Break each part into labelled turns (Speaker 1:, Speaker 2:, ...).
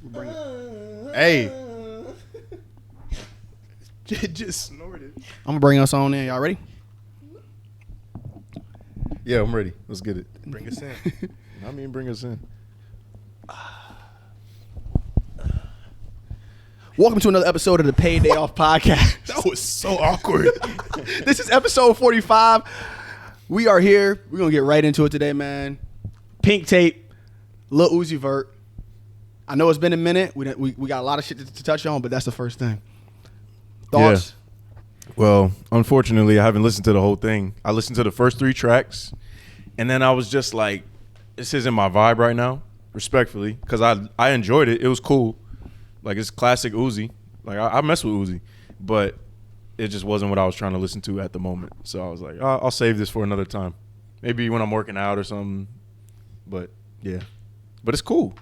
Speaker 1: Bring it.
Speaker 2: Hey. Just snorted.
Speaker 1: I'm gonna bring us on in. Y'all ready?
Speaker 3: Yeah, I'm ready. Let's get it.
Speaker 2: Bring us in.
Speaker 3: I mean, bring us in.
Speaker 1: Welcome to another episode of the Payday Off Podcast.
Speaker 2: That was so awkward.
Speaker 1: This is episode 45. We are here. We're gonna get right into it today, man. Pink Tape, Lil Uzi Vert. I know it's been a minute. We got a lot of shit to touch on, but that's the first thing. Thoughts?
Speaker 3: Yeah. Well, unfortunately, I haven't listened to the whole thing. I listened to the first 3 tracks, and then I was just like, this isn't my vibe right now, respectfully, because I enjoyed it. It was cool. Like, it's classic Uzi. Like, I mess with Uzi, but it just wasn't what I was trying to listen to at the moment. So I was like, I'll save this for another time. Maybe when I'm working out or something. But, yeah. But it's cool.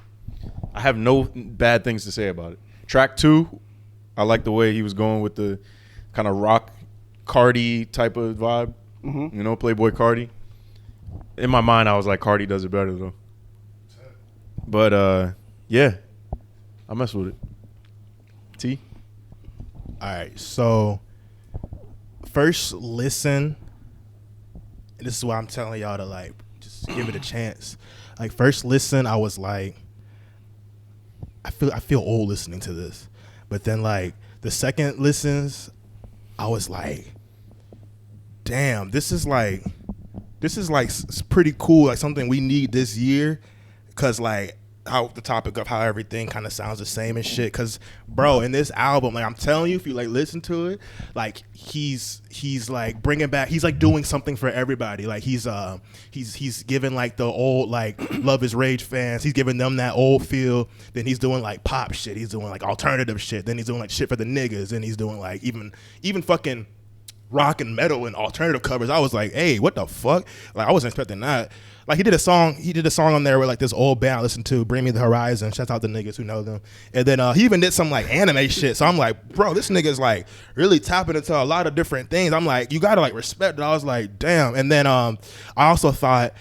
Speaker 3: I have no bad things to say about it. Track 2, I like the way he was going with the kind of rock Cardi type of vibe. Mm-hmm. You know, Playboy Cardi. In my mind, I was like, Cardi does it better, though. But, yeah. I mess with it. T?
Speaker 2: All right, so first listen, and this is why I'm telling y'all to, like, just give it a chance. Like, first listen, I was like, I feel old listening to this. But then, like, the second listens, I was like, damn, this is pretty cool, like something we need this year, because, like, how the topic of how everything kind of sounds the same and shit. Because, bro, in this album, like, I'm telling you, if you, like, listen to it, like, he's like bringing back, he's like doing something for everybody. Like, he's giving, like, the old, like, Love Is Rage fans, he's giving them that old feel. Then he's doing, like, pop shit, he's doing, like, alternative shit, then he's doing, like, shit for the niggas, and he's doing, like, even fucking rock and metal and alternative covers. I was like, hey, what the fuck? Like, I wasn't expecting that. Like, he did a song on there with, like, this old band I listened to, Bring Me the Horizon. Shout out the niggas who know them. And then he even did some, like, anime shit. So I'm like, bro, this nigga's, like, really tapping into a lot of different things. I'm like, you gotta, like, respect it. I was like, damn. And then I also thought,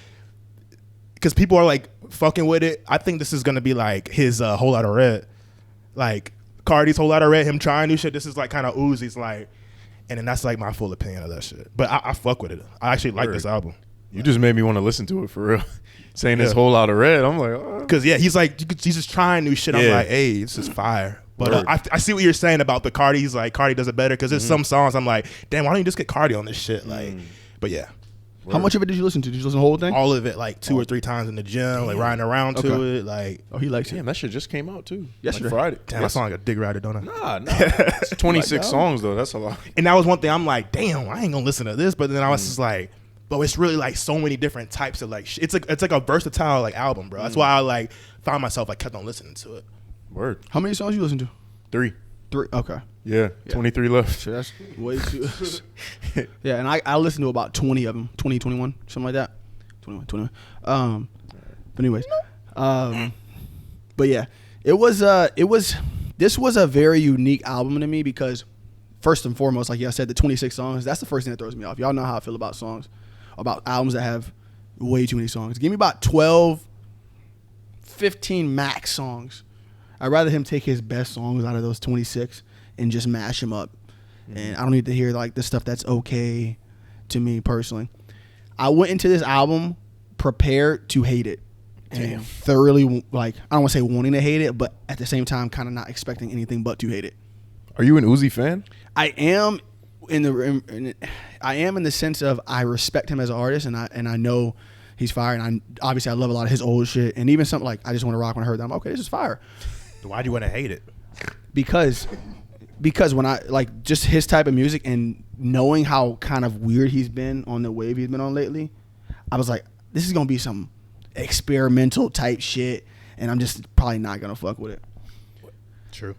Speaker 2: because people are, like, fucking with it, I think this is gonna be, like, his Whole Lotta Red. Like, Cardi's Whole Lotta Red, him trying new shit. This is, like, kind of Uzi's, like, and then that's, like, my full opinion of that shit. But I fuck with it. I actually like this album.
Speaker 3: You just made me want to listen to it for real. Saying this Whole Lotta Red, I'm like, oh.
Speaker 2: Because, yeah, he's just trying new shit. I'm like, hey, this is fire. But I see what you're saying about the Cardi. He's like, Cardi does it better. Because there's some songs I'm like, damn, why don't you just get Cardi on this shit? Like, but yeah.
Speaker 1: How much of it did you listen to? Did you listen to the whole thing?
Speaker 2: All of it, like 2 or 3 times in the gym, like riding around to it. Like,
Speaker 1: oh, he likes it.
Speaker 3: Damn, that shit just came out too.
Speaker 1: Yesterday.
Speaker 3: Like Friday.
Speaker 2: Damn, I sound like a dick rider, don't I?
Speaker 3: Nah. It's 26 songs though. That's a lot.
Speaker 2: And that was one thing. I'm like, damn, I ain't gonna listen to this. But then I was just like, but it's really, like, so many different types of, like, it's like a versatile, like, album, bro. That's why I, like, found myself, like, kept on listening to it.
Speaker 3: Word.
Speaker 1: How many songs you listen to?
Speaker 3: 3.
Speaker 1: Okay.
Speaker 3: Yeah. 23 left.
Speaker 1: Sure, that's way too. Yeah, and I listened to about 20 of them, 20, 21, something like that. 21. But anyways, but yeah, this was a very unique album to me because, first and foremost, like I said, the 26 songs, that's the first thing that throws me off. Y'all know how I feel about songs, about albums that have way too many songs. Give me about 12, 15 max songs. I'd rather him take his best songs out of those 26 and just mash them up. And I don't need to hear, like, the stuff that's okay to me personally. I went into this album prepared to hate it. And thoroughly, like, I don't want to say wanting to hate it, but at the same time kind of not expecting anything but to hate it.
Speaker 3: Are you an Uzi fan?
Speaker 1: I am in the sense of I respect him as an artist, and I know he's fire, and obviously I love a lot of his old shit, and even something like I Just Want to Rock when I heard that, I'm okay, this is fire.
Speaker 2: Why do you want to hate it?
Speaker 1: Because when I like just his type of music and knowing how kind of weird he's been on the wave he's been on lately, I was like, this is gonna be some experimental type shit, and I'm just probably not gonna fuck with it.
Speaker 2: True.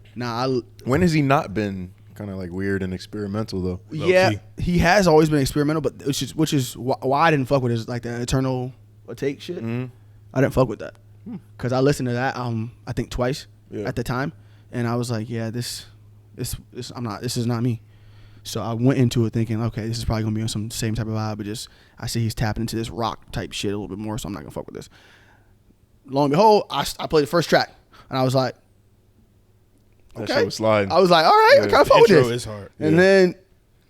Speaker 3: When has he not been kind of like weird and experimental though?
Speaker 1: Yeah, he has always been experimental, but which is why I didn't fuck with his like the Eternal Take shit. I didn't fuck with that because I listened to that I think twice at the time, and I was like, yeah, this is not me. So I went into it thinking, okay, this is probably gonna be on some same type of vibe, but just I see he's tapping into this rock type shit a little bit more, so I'm not gonna fuck with this. Lo and behold, I played the first track, and I was like,
Speaker 3: That
Speaker 1: okay.
Speaker 3: shit was sliding.
Speaker 1: I was like, all right, I
Speaker 3: Yeah.
Speaker 1: kind of fuck with
Speaker 2: Intro
Speaker 1: this.
Speaker 2: is hard.
Speaker 1: And then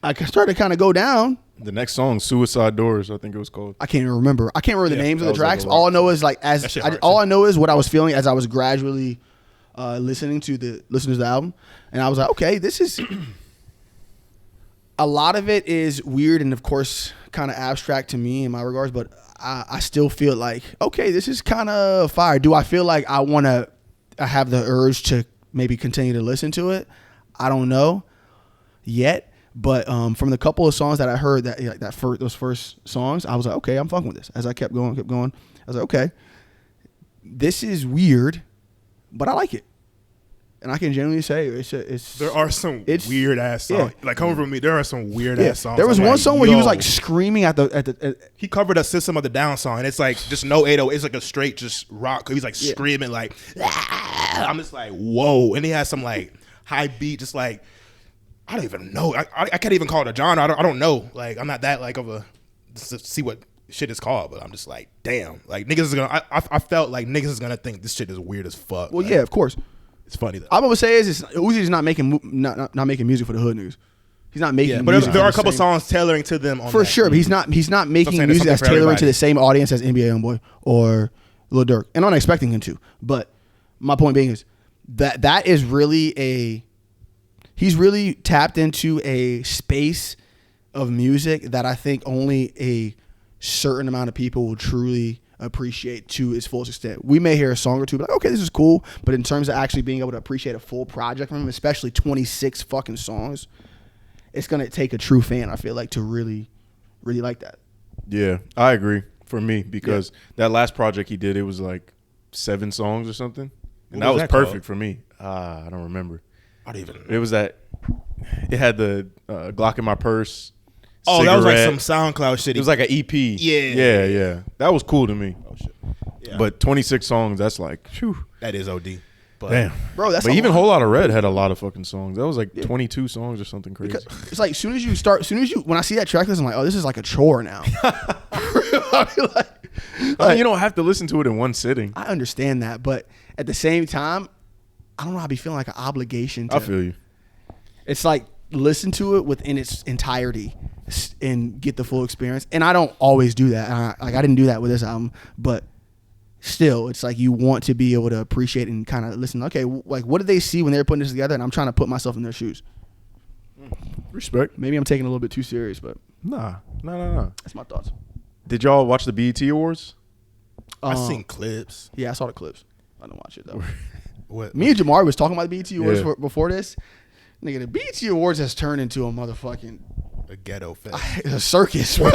Speaker 1: I started to kind of go down.
Speaker 3: The next song, Suicide Doors, I think it was called.
Speaker 1: I can't even remember. I can't remember the names of the
Speaker 3: that was like
Speaker 1: tracks.
Speaker 3: a
Speaker 1: All I
Speaker 3: rock
Speaker 1: know is like
Speaker 2: That shit hard,
Speaker 1: all
Speaker 2: too.
Speaker 1: I know is what I was feeling as I was gradually listening to the album, and I was like, okay, this is. A lot of it is weird and of course kind of abstract to me in my regards, but I still feel like, okay, this is kind of fire. Do I feel like I have the urge to maybe continue to listen to it? I don't know yet, but from the couple of songs that I heard those first songs, I was like, okay, I'm fucking with this. As I kept going, I was like, okay, this is weird, but I like it. And I can genuinely say it's
Speaker 2: There are some weird ass songs.
Speaker 1: Yeah.
Speaker 2: Like coming from me, there are some weird ass songs.
Speaker 1: There was
Speaker 2: I'm
Speaker 1: one
Speaker 2: like,
Speaker 1: song where he was
Speaker 2: yo.
Speaker 1: like screaming at the
Speaker 2: He covered a System of the Down song, and it's like just no 808. It's like a straight just rock. He's like screaming like, I'm just like, whoa. And he has some like high beat, just like, I don't even know. I can't even call it a genre. I don't know. Like I'm not that like of a just to see what shit is called, but I'm just like, damn. Like niggas is gonna. I felt like niggas is gonna think this shit is weird as fuck.
Speaker 1: Well,
Speaker 2: like,
Speaker 1: yeah, of course.
Speaker 2: it's funny though.
Speaker 1: I'm gonna say is Uzi's not making music for the hood niggas. He's not making.
Speaker 2: Yeah, but
Speaker 1: music
Speaker 2: there
Speaker 1: for
Speaker 2: are a
Speaker 1: the
Speaker 2: couple
Speaker 1: same-
Speaker 2: songs tailoring to them on
Speaker 1: for
Speaker 2: that.
Speaker 1: sure. But he's not making
Speaker 2: saying,
Speaker 1: music
Speaker 2: there's
Speaker 1: that's
Speaker 2: something for
Speaker 1: tailoring to
Speaker 2: everybody.
Speaker 1: the same audience as NBA Youngboy or Lil Durk, and I'm not expecting him to. But my point being is that is really he's really tapped into a space of music that I think only a certain amount of people will truly appreciate to its fullest extent. We may hear a song or two, but like, okay, this is cool. But in terms of actually being able to appreciate a full project from him, especially 26 fucking songs, it's gonna take a true fan, I feel like, to really, really like that.
Speaker 3: Yeah, I agree. For me, because that last project he did, it was like 7 songs or something, and
Speaker 2: What
Speaker 3: that
Speaker 2: was
Speaker 3: was
Speaker 2: that
Speaker 3: perfect
Speaker 2: called?
Speaker 3: for me. I don't remember.
Speaker 2: I don't even.
Speaker 3: It was that. It had the Glock in my purse.
Speaker 2: Oh, that was like
Speaker 3: cigarette.
Speaker 2: some SoundCloud shit.
Speaker 3: It was like an EP. Yeah. That was cool to me.
Speaker 2: Oh shit. Yeah.
Speaker 3: But 26 songs, that's like, phew.
Speaker 2: That is OD. But
Speaker 3: Damn.
Speaker 1: Bro, that's
Speaker 3: But
Speaker 1: a
Speaker 3: even
Speaker 1: lot.
Speaker 3: Whole Lotta Red had a lot of fucking songs. That was like 22 songs or something crazy.
Speaker 1: Because it's like when I see that track list, I'm like, oh, this is like a chore now. I feel
Speaker 3: I mean, you don't have to listen to it in one sitting.
Speaker 1: I understand that, but at the same time, I don't know. I be feeling like an obligation to.
Speaker 3: I feel you.
Speaker 1: It's like listen to it within its entirety and get the full experience. And I don't always do that. I didn't do that with this album, but still, it's like you want to be able to appreciate and kind of listen. Okay, like what did they see when they were putting this together? And I'm trying to put myself in their shoes.
Speaker 3: Respect.
Speaker 1: Maybe I'm taking it a little bit too serious, but
Speaker 3: No.
Speaker 1: that's my thoughts.
Speaker 3: Did y'all watch the BET Awards?
Speaker 2: I seen clips.
Speaker 1: Yeah, I saw the clips. I didn't watch it though.
Speaker 2: What?
Speaker 1: Me and Jamar was talking about the BET Awards
Speaker 3: Yeah.
Speaker 1: before this. Nigga, the BET Awards has turned into a motherfucking
Speaker 2: A ghetto fest.
Speaker 1: a circus. Bro.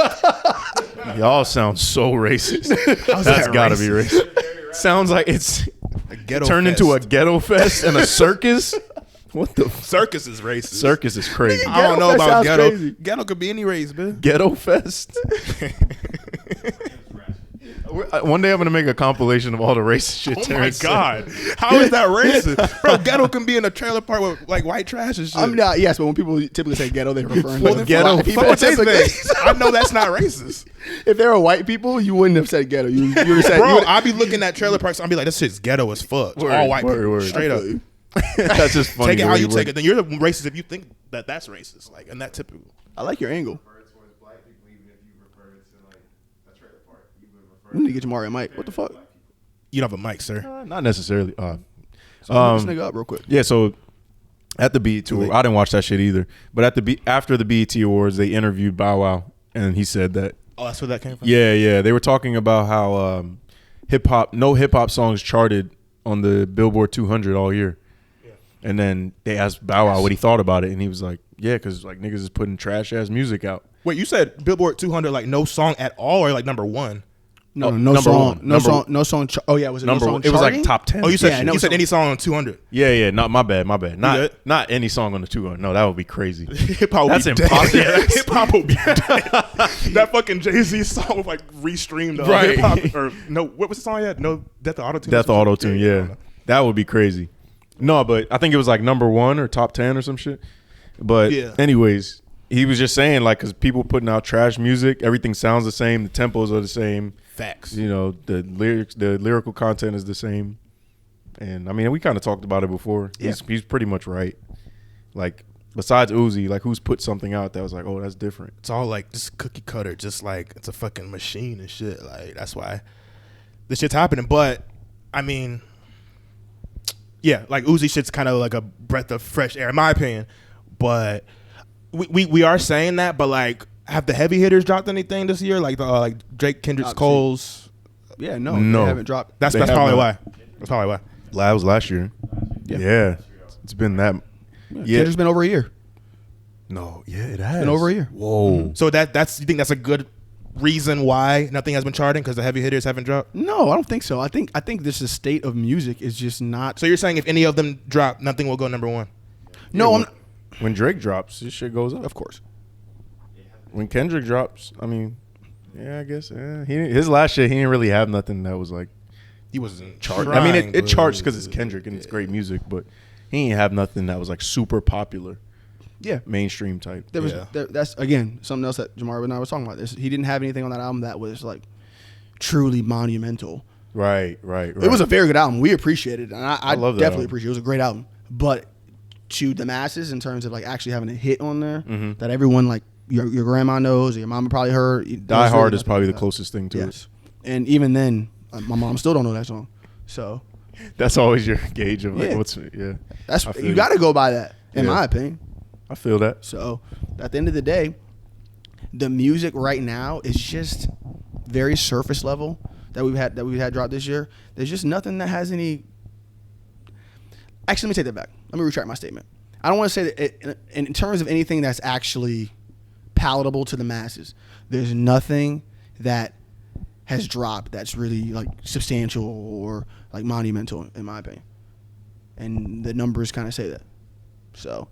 Speaker 3: Y'all sound so racist.
Speaker 2: How's
Speaker 3: That's
Speaker 2: that
Speaker 3: gotta be
Speaker 2: racist?
Speaker 3: racist. Sounds like it's
Speaker 2: A ghetto
Speaker 3: turned
Speaker 2: fest.
Speaker 3: into a ghetto fest and a circus. What the
Speaker 2: circus is racist.
Speaker 3: circus is crazy.
Speaker 2: I don't know
Speaker 1: Ghetto fest
Speaker 2: about
Speaker 1: sounds
Speaker 2: ghetto.
Speaker 1: crazy.
Speaker 2: Ghetto could be any race, man.
Speaker 3: Ghetto fest. One day I'm gonna make a compilation of all the racist shit.
Speaker 2: Oh my
Speaker 3: Terrence said.
Speaker 2: god, how is that racist, bro? Ghetto can be in a trailer park with like white trash and shit.
Speaker 1: I'm not. Yes, but when people typically say ghetto, they're referring
Speaker 2: Well,
Speaker 1: to
Speaker 2: then
Speaker 3: ghetto
Speaker 1: black people.
Speaker 2: fuck what they
Speaker 1: typically.
Speaker 2: think. I know that's not racist,
Speaker 1: If they were white people, you wouldn't have said ghetto. You would have said.
Speaker 2: bro. I be looking at trailer parks. I'll be like, this shit's ghetto as fuck. It's
Speaker 3: Word,
Speaker 2: all white
Speaker 3: word,
Speaker 2: people,
Speaker 3: word.
Speaker 2: straight up.
Speaker 3: That's just funny.
Speaker 2: Take it
Speaker 3: the
Speaker 2: how
Speaker 3: way
Speaker 2: you
Speaker 3: word
Speaker 2: take it. Then you're the racist if you think that that's racist. Like, and that typical.
Speaker 1: I like your angle.
Speaker 4: Towards black people, even if you refer it to like a trailer park, you would refer
Speaker 1: We need to get Jamari a mic. What the fuck?
Speaker 2: You don't have a mic, sir.
Speaker 3: Not necessarily.
Speaker 1: So this nigga up real quick.
Speaker 3: Yeah, so at the BET Awards, I didn't watch that shit either. But after the BET Awards, they interviewed Bow Wow, and he said that.
Speaker 2: Oh, that's where that came from.
Speaker 3: Yeah, they were talking about how no hip hop songs charted on the Billboard 200 all year. And then they asked Bow Wow what he thought about it, and he was like, "Yeah, because like niggas is putting trash ass music out."
Speaker 2: Wait, you said Billboard 200 like no song at all, or like number one?
Speaker 1: No,
Speaker 3: Oh,
Speaker 1: no
Speaker 3: number
Speaker 1: song,
Speaker 3: one.
Speaker 1: no
Speaker 3: Number
Speaker 1: song,
Speaker 3: one.
Speaker 1: no song. Oh yeah, was it
Speaker 3: Number
Speaker 1: no
Speaker 3: one.
Speaker 1: song
Speaker 3: It was like
Speaker 1: charting?
Speaker 3: top 10.
Speaker 2: Oh, you said
Speaker 1: Yeah, no
Speaker 2: you said
Speaker 1: song.
Speaker 2: any song on 200.
Speaker 3: Yeah. Not my bad. Not
Speaker 2: good?
Speaker 3: not any song on the 200. No, that would be crazy.
Speaker 2: Hip hop.
Speaker 3: That's
Speaker 2: be
Speaker 3: impossible.
Speaker 2: Dead. Hip hop will be dead. That fucking Jay-Z song was like restreamed. On
Speaker 3: Right.
Speaker 2: hip-hop, or no, what was the song yet? No, Death to Auto Tune.
Speaker 3: Death Auto Tune. Yeah, that would be crazy. No, but I think it was like number 1 or top 10 or some shit. But
Speaker 2: Yeah.
Speaker 3: anyways, he was just saying like because people putting out trash music, everything sounds the same, the tempos are the same.
Speaker 2: Facts.
Speaker 3: You know, the lyrical content is the same, And I mean, we kind of talked about it before.
Speaker 1: Yeah.
Speaker 3: He's pretty much right. Like, besides Uzi, like, who's put something out that was like, oh, that's different?
Speaker 2: It's all like just cookie cutter, just like it's a fucking machine and shit. Like that's why this shit's happening. But I mean, yeah, like Uzi shit's kind of like a breath of fresh air in my opinion. But we are saying that. But like, have the heavy hitters dropped anything this year? Like the like Drake, Kendrick, Cole's.
Speaker 1: Yeah, no,
Speaker 3: No.
Speaker 1: they haven't dropped.
Speaker 2: That's
Speaker 3: They
Speaker 2: probably
Speaker 3: have
Speaker 2: why.
Speaker 3: not.
Speaker 2: That's probably why.
Speaker 3: That was last year. Yeah. It's been that. Yeah.
Speaker 1: Kendrick's been over a year.
Speaker 3: No, yeah, it has.
Speaker 1: Been over a year.
Speaker 3: Whoa.
Speaker 2: So that's you think that's a good reason why nothing has been charting because the heavy hitters haven't dropped?
Speaker 1: No, I don't think so. I think this the state of music is just not.
Speaker 2: So you're saying if any of them drop, nothing will go number one?
Speaker 1: No,
Speaker 3: Yeah,
Speaker 1: I'm.
Speaker 3: when Drake drops, this shit goes up.
Speaker 1: Of course.
Speaker 3: When Kendrick drops, I mean, yeah, I guess. Yeah, his last shit, he didn't really have nothing that was like
Speaker 2: He wasn't
Speaker 3: chart.
Speaker 2: trying,
Speaker 3: I mean, it
Speaker 2: but-
Speaker 3: charts because it's Kendrick and it's great music, but he didn't have nothing that was like super popular,
Speaker 1: Yeah.
Speaker 3: mainstream type.
Speaker 1: There was
Speaker 2: Yeah.
Speaker 1: that's again something else that Jamar and I was talking about. He didn't have anything on that album that was like truly monumental.
Speaker 3: Right.
Speaker 1: It was a very good album. We appreciated it, and I
Speaker 3: love that
Speaker 1: definitely
Speaker 3: album.
Speaker 1: appreciate it. It was a great album, but to the masses in terms of like actually having a hit on there
Speaker 3: Mhm.
Speaker 1: that everyone like your grandma knows or your mama probably heard.
Speaker 3: Die Hard is probably the closest thing to
Speaker 1: Yes, and even then, my mom still don't know that song. So
Speaker 3: it. That's always your gauge of like
Speaker 1: Yeah.
Speaker 3: what's
Speaker 1: that's
Speaker 3: I feel
Speaker 1: you got to go by that, in
Speaker 3: Yeah.
Speaker 1: my opinion.
Speaker 3: I feel that.
Speaker 1: So at the end of the day, the music right now is just very surface level that we've had dropped this year. There's just nothing that has any. Actually, let me take that back. Let me retract my statement. I don't want to say that in terms of anything that's actually palatable to the masses. There's nothing that has dropped that's really like substantial or like monumental in my opinion, and the numbers kind of say that. So,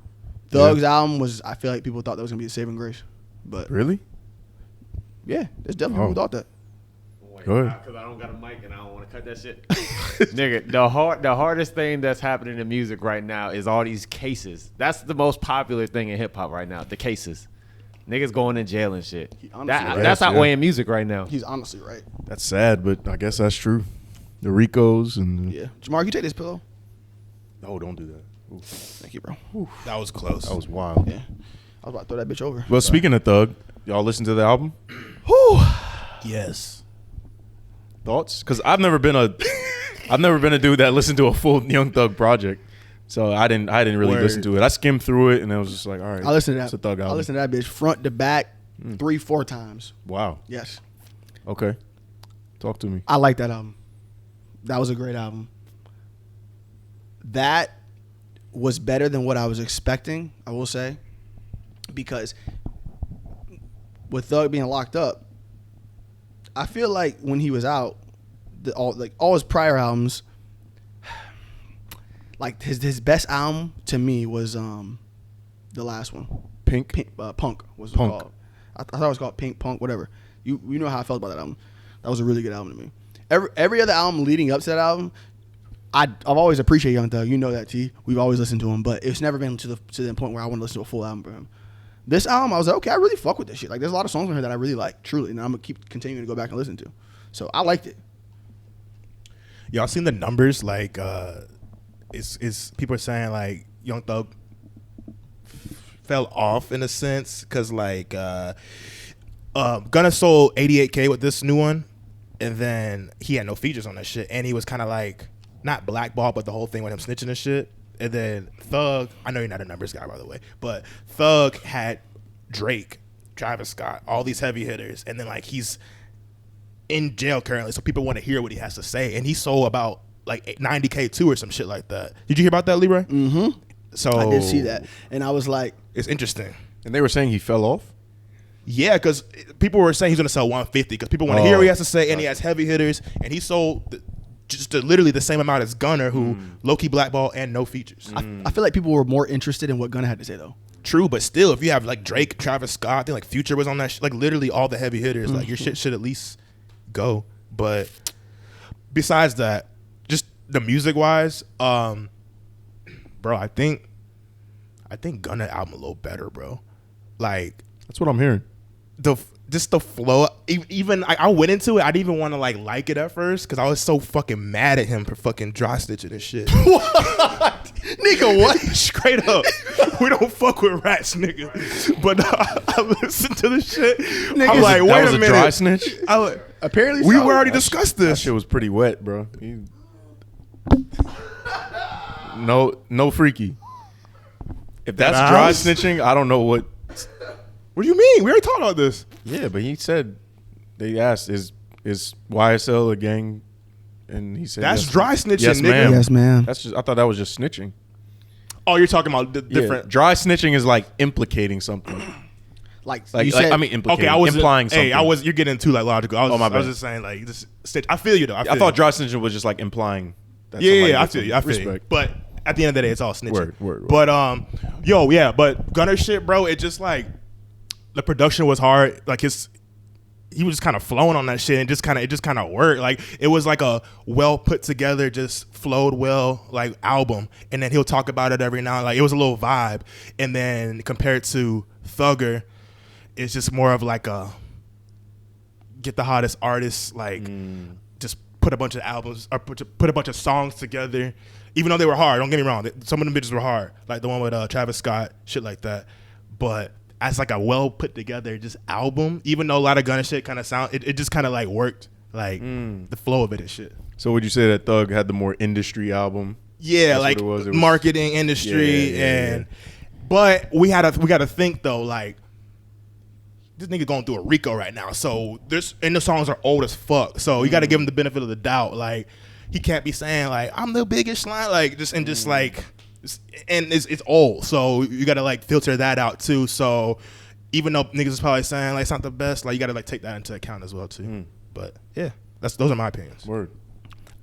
Speaker 1: Thug's album was. I feel like people thought that was gonna be the saving grace, but
Speaker 3: Really?
Speaker 1: yeah, there's definitely people who thought that.
Speaker 5: Wait,
Speaker 3: Go ahead.
Speaker 5: because I don't got a mic and I don't want to cut that shit. Nigga, the hardest thing that's happening in music right now is all these cases. That's the most popular thing in hip hop right now. The cases, niggas going in jail and shit.
Speaker 1: honestly
Speaker 5: That's
Speaker 3: right.
Speaker 5: outweighing music right now.
Speaker 1: He's honestly right.
Speaker 3: That's sad, but I guess that's true. The Ricos and
Speaker 1: Yeah, Jamar, you take this pillow.
Speaker 3: oh, don't do that. Ooh,
Speaker 1: Thank you, bro.
Speaker 2: That was close.
Speaker 3: that was wild.
Speaker 1: Yeah, I was about to throw that bitch over.
Speaker 3: Well, speaking of Thug, y'all listen to the album?
Speaker 1: Whew.
Speaker 2: Yes.
Speaker 3: Thoughts? Because I've never been a dude that listened to a full Young Thug project, so I didn't really
Speaker 2: Word.
Speaker 3: listen to it. I skimmed through it and I was just like, all right,
Speaker 1: I listened to
Speaker 3: it's a
Speaker 1: that.
Speaker 3: Thug
Speaker 1: I
Speaker 3: album.
Speaker 1: listened to that bitch front to back 3-4 times.
Speaker 3: Wow.
Speaker 1: Yes,
Speaker 3: Okay. Talk to me.
Speaker 1: I like that album. That was a great album. That was better than what I was expecting, I will say, because with Thug being locked up, I feel like when he was out, all his prior albums, like his best album to me was the last one.
Speaker 3: Pink.
Speaker 1: Punk was
Speaker 3: Punk.
Speaker 1: called. I thought it was called Pink Punk, whatever. You know how I felt about that album. That was a really good album to me. Every other album leading up to that album, I've always appreciated Young Thug. You know that, T. We've always listened to him, but it's never been to the point where I want to listen to a full album from him. This album, I was like, okay, I really fuck with this shit. Like, there's a lot of songs on here that I really like, truly, and I'm gonna keep continuing to go back and listen to. So I liked it.
Speaker 2: Y'all seen the numbers? Like, is people are saying like Young Thug fell off in a sense because like Gunna sold 88K with this new one, and then he had no features on that shit, and he was kind of like not blackballed, but the whole thing with him snitching and shit. And then Thug, I know you're not a numbers guy by the way, but Thug had Drake, Travis Scott, all these heavy hitters, and then like he's in jail currently, so people want to hear what he has to say, and he sold about like 90K too or some shit like that. Did you hear about that, Leroy?
Speaker 1: Mm-hmm.
Speaker 2: So
Speaker 1: I did see that, and I was like,
Speaker 2: It's interesting.
Speaker 3: And they were saying he fell off?
Speaker 2: Yeah, because people were saying he's going to sell 150 because people want to hear what he has to say, and he has heavy hitters, and he sold just literally the same amount as Gunner, who low-key blackball and no features.
Speaker 1: I feel like people were more interested in what Gunna had to say, though.
Speaker 2: True, but still, if you have like Drake, Travis Scott, I think like Future was on that, like literally all the heavy hitters, like your shit should at least go. But besides that, just the music-wise, bro, I think Gunna album a little better, bro. Like
Speaker 3: That's what I'm hearing.
Speaker 2: just the flow. Even I went into it. I didn't even want to like it at first because I was so fucking mad at him for fucking dry stitching and shit.
Speaker 1: What? Nigga, what?
Speaker 2: Straight up, we don't fuck with rats, nigga. But I listened to the shit. I'm like,
Speaker 3: that
Speaker 2: wait
Speaker 3: was
Speaker 2: a
Speaker 3: a
Speaker 2: minute.
Speaker 3: dry snitch.
Speaker 1: Apparently,
Speaker 2: We
Speaker 1: so.
Speaker 2: already discussed
Speaker 3: That
Speaker 2: this.
Speaker 3: shit was pretty wet, bro. No freaky. If that's
Speaker 2: That
Speaker 3: dry
Speaker 2: house?
Speaker 3: snitching, I don't know what.
Speaker 2: What do you mean? We already talked about this.
Speaker 3: Yeah, but he said they asked is YSL a gang, and he said
Speaker 2: That's
Speaker 3: yes.
Speaker 2: dry snitching,
Speaker 3: Yes,
Speaker 2: nigga.
Speaker 3: ma'am.
Speaker 1: Yes, ma'am.
Speaker 3: That's just. I thought that was just snitching.
Speaker 2: Oh, you're talking about
Speaker 3: Yeah,
Speaker 2: different.
Speaker 3: dry snitching is like implicating something.
Speaker 1: Like
Speaker 3: Like,
Speaker 1: you
Speaker 3: like
Speaker 1: said,
Speaker 3: I mean, implicating.
Speaker 2: Okay, I was
Speaker 3: implying something.
Speaker 2: Hey, you're getting too like logical. I was,
Speaker 3: Oh, my
Speaker 2: I was
Speaker 3: bad.
Speaker 2: just saying like just stitch. I feel you though.
Speaker 3: I thought dry snitching was just like implying. That
Speaker 2: Yeah,
Speaker 3: somebody
Speaker 2: I
Speaker 3: did
Speaker 2: feel you.
Speaker 3: something.
Speaker 2: I feel you.
Speaker 3: Respect.
Speaker 2: But at the end of the day, it's all snitching.
Speaker 3: Word.
Speaker 2: But but Gunner shit, bro. It just like the production was hard. Like he was just kind of flowing on that shit, and it just kind of worked. Like it was like a well put together, just flowed well like album. And then he'll talk about it every now. Like it was a little vibe. And then compared to Thugger, it's just more of like a get the hottest artists, like just put a bunch of albums or put a bunch of songs together. Even though they were hard, don't get me wrong. Some of them bitches were hard, like the one with Travis Scott, shit like that. But as like a well put together just album, even though a lot of Gunna shit kind of it just kind of like worked, like the flow of it and shit.
Speaker 3: So would you say that Thug had the more industry album?
Speaker 2: Yeah,
Speaker 3: That's
Speaker 2: like
Speaker 3: what it was.
Speaker 2: marketing industry
Speaker 3: Yeah.
Speaker 2: but we gotta think though, like this nigga going through a Rico right now, so and the songs are old as fuck, so you gotta give him the benefit of the doubt. Like he can't be saying like I'm the biggest slime, like and it's old, so you gotta like filter that out too. So even though niggas is probably saying like it's not the best, like you gotta like take that into account as well too. But yeah, those are my opinions.
Speaker 3: Word.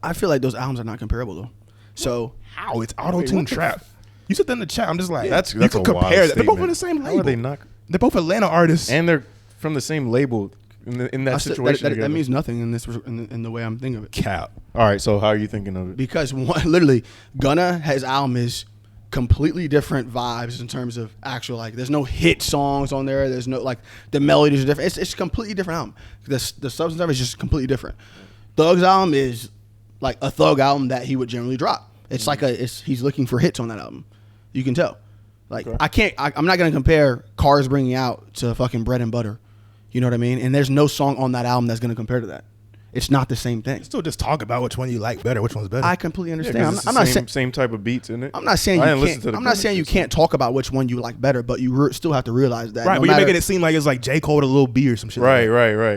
Speaker 1: I feel like those albums are not comparable though. So
Speaker 2: How it's auto tune trap? You said that in the chat. I'm just like,
Speaker 3: That's
Speaker 2: you
Speaker 3: a
Speaker 2: can
Speaker 3: wild
Speaker 2: compare that. They're both
Speaker 3: statement.
Speaker 2: on the same
Speaker 3: How
Speaker 2: label.
Speaker 3: are they not?
Speaker 2: They're both Atlanta artists.
Speaker 3: And they're from the same label in that situation.
Speaker 1: that
Speaker 3: together.
Speaker 1: means nothing in this in the way I'm thinking of it.
Speaker 2: Cap.
Speaker 3: All right, so how are you thinking of it?
Speaker 1: Because literally, Gunna, his album is completely different vibes in terms of actual, like, there's no hit songs on there. There's no, like, the melodies are different. It's a completely different album. The substance of it is just completely different. Thug's album is like a Thug album that he would generally drop. It's like he's looking for hits on that album. You can tell. Like,
Speaker 3: Okay.
Speaker 1: I'm not going to compare Cars Bringing Out to fucking Bread and Butter. You know what I mean? And there's no song on that album that's going to compare to that. It's not the same thing.
Speaker 2: Still just talk about which one you like better, which one's better.
Speaker 1: I completely
Speaker 3: Yeah,
Speaker 1: understand.
Speaker 3: 'cause it's
Speaker 1: I'm
Speaker 3: the
Speaker 1: not
Speaker 3: same,
Speaker 1: saying
Speaker 3: same type of beats in it.
Speaker 1: I'm not saying
Speaker 3: I
Speaker 1: you
Speaker 3: didn't listen
Speaker 1: can't.
Speaker 3: to the
Speaker 1: I'm not saying you
Speaker 3: Gunna
Speaker 1: can't talk about which one you like better, but you still have to realize that.
Speaker 2: right,
Speaker 1: no
Speaker 2: but you're
Speaker 1: matter-
Speaker 2: making it seem like it's like J. Cole with a little B or some shit.
Speaker 3: Right.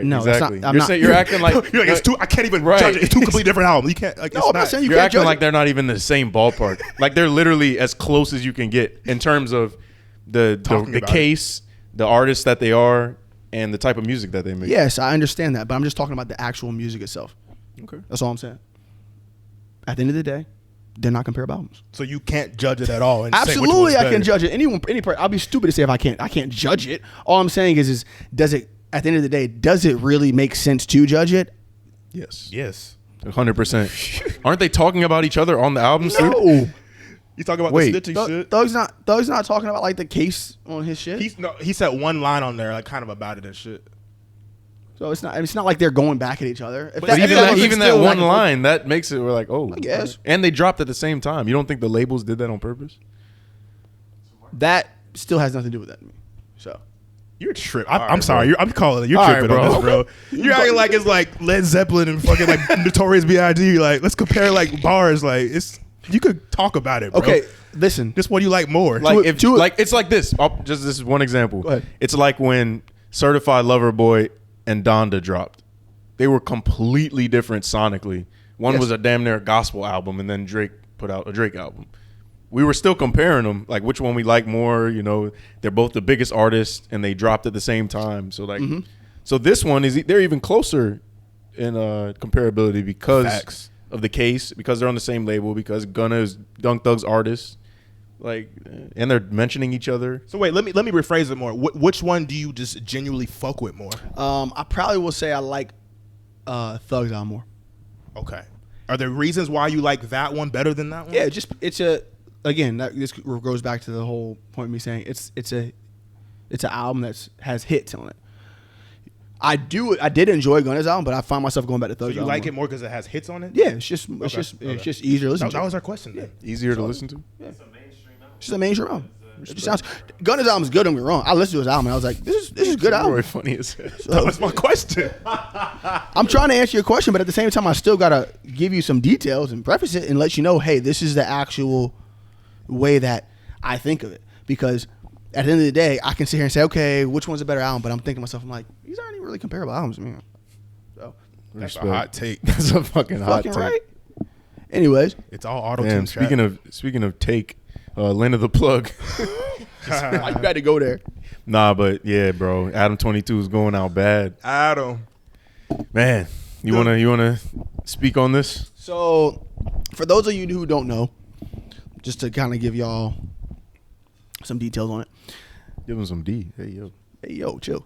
Speaker 1: No, that's
Speaker 3: exactly.
Speaker 1: not- I'm
Speaker 3: You're
Speaker 1: not-
Speaker 3: saying you're acting like
Speaker 2: You're like, it's too. I can't even
Speaker 3: Right.
Speaker 2: judge it. It's two completely different albums. You can't. Like,
Speaker 1: No,
Speaker 2: it's
Speaker 1: I'm not saying you
Speaker 3: you're
Speaker 1: can't
Speaker 3: acting
Speaker 1: judge
Speaker 3: like
Speaker 1: it.
Speaker 3: they're not even in the same ballpark. Like they're literally as close as you can get in terms of the
Speaker 2: Talking about it.
Speaker 3: case, the artists that they are, and the type of music that they make.
Speaker 1: Yes, I understand that, but I'm just talking about the actual music itself.
Speaker 3: Okay.
Speaker 1: That's all I'm saying. At the end of the day, they're not comparable albums.
Speaker 2: So you can't judge it at all. And say which
Speaker 1: Absolutely,
Speaker 2: one's
Speaker 1: I can
Speaker 2: better.
Speaker 1: judge it. Any person, I'll be stupid to say if I can't. I can't judge it. All I'm saying is does it? At the end of the day, does it really make sense to judge it?
Speaker 3: Yes.
Speaker 2: Yes.
Speaker 3: 100%. Aren't they talking about each other on the album?
Speaker 1: No.
Speaker 2: You talking about
Speaker 3: Wait.
Speaker 2: the snitching shit?
Speaker 1: Thug's not talking about like the case on his shit.
Speaker 2: He said one line on there, like kind of about it and shit.
Speaker 1: So it's not like they're going back at each other. If
Speaker 2: But
Speaker 1: that-
Speaker 3: But
Speaker 1: if
Speaker 3: even
Speaker 1: that
Speaker 3: that,
Speaker 1: was
Speaker 3: even that
Speaker 1: still
Speaker 3: one
Speaker 1: like-
Speaker 3: line, that makes it, we're like, oh.
Speaker 1: I guess.
Speaker 3: And they dropped at the same time. You don't think the labels did that on purpose?
Speaker 1: that still has nothing to do with that to me. So
Speaker 2: You're tripping.
Speaker 3: All
Speaker 2: I'm
Speaker 3: right,
Speaker 2: sorry.
Speaker 3: bro.
Speaker 2: I'm calling it. You're
Speaker 3: All right,
Speaker 2: tripping on this,
Speaker 3: bro.
Speaker 2: bro. You're acting like it's like Led Zeppelin and fucking like Notorious B.I.G. Like, let's compare like bars. Like, you could talk about it, bro.
Speaker 1: okay, listen.
Speaker 2: Just what you like more.
Speaker 3: Like
Speaker 1: it- to it-
Speaker 3: like it's like this. This is one example.
Speaker 1: Go ahead.
Speaker 3: It's like when Certified Lover Boy and Donda dropped. They were completely different sonically. One
Speaker 1: Yes.
Speaker 3: was a damn near gospel album, and then Drake put out a Drake album. We were still comparing them, like which one we like more. You know, they're both the biggest artists, and they dropped at the same time. So like, so this one they're even closer in comparability because
Speaker 2: Facts.
Speaker 3: of the case, because they're on the same label, because Gunna is Young Thug's artist, like, and they're mentioning each other.
Speaker 2: So wait, let me rephrase it more. Which one do you just genuinely fuck with more?
Speaker 1: I probably will say I like Thug's album more.
Speaker 2: Okay. Are there reasons why you like that one better than that one?
Speaker 1: Yeah, this goes back to the whole point of me saying it's an album that has hits on it. I did enjoy Gunna's album, but I find myself going back to
Speaker 2: So
Speaker 1: Thug's
Speaker 2: you
Speaker 1: album
Speaker 2: like
Speaker 1: more.
Speaker 2: it more because it has hits on it?
Speaker 1: Yeah, it's just easier to listen
Speaker 2: That
Speaker 1: to.
Speaker 2: was our question then.
Speaker 3: Easier to listen to.
Speaker 5: It's a mainstream album.
Speaker 1: It's just a mainstream album. It just sounds. Gunna's album is good. Don't get me wrong. I listened to his album and I was like, this is a good album.
Speaker 3: Leroy funny as hell.
Speaker 2: That was my question.
Speaker 1: I'm trying to answer your question, but at the same time, I still gotta give you some details and preface it and let you know, hey, this is the actual way that I think of it. Because at the end of the day, I can sit here and say, okay, which one's a better album? But I'm thinking to myself, I'm like, these aren't even really comparable albums, man. So,
Speaker 2: That's
Speaker 3: Respect.
Speaker 2: a hot take.
Speaker 3: That's a fucking hot
Speaker 1: fucking
Speaker 3: take.
Speaker 1: right. Anyways,
Speaker 2: It's all auto
Speaker 3: Damn.
Speaker 2: tune.
Speaker 3: Speaking of take, Lena the plug.
Speaker 1: why you got to go there?
Speaker 3: Nah, but yeah, bro. Adam 22 is going out bad.
Speaker 2: Adam.
Speaker 3: Man, you wanna speak on this?
Speaker 1: So, for those of you who don't know, just to kind of give y'all some details on it.
Speaker 3: Give him some D. Hey yo.
Speaker 1: Hey, yo, chill.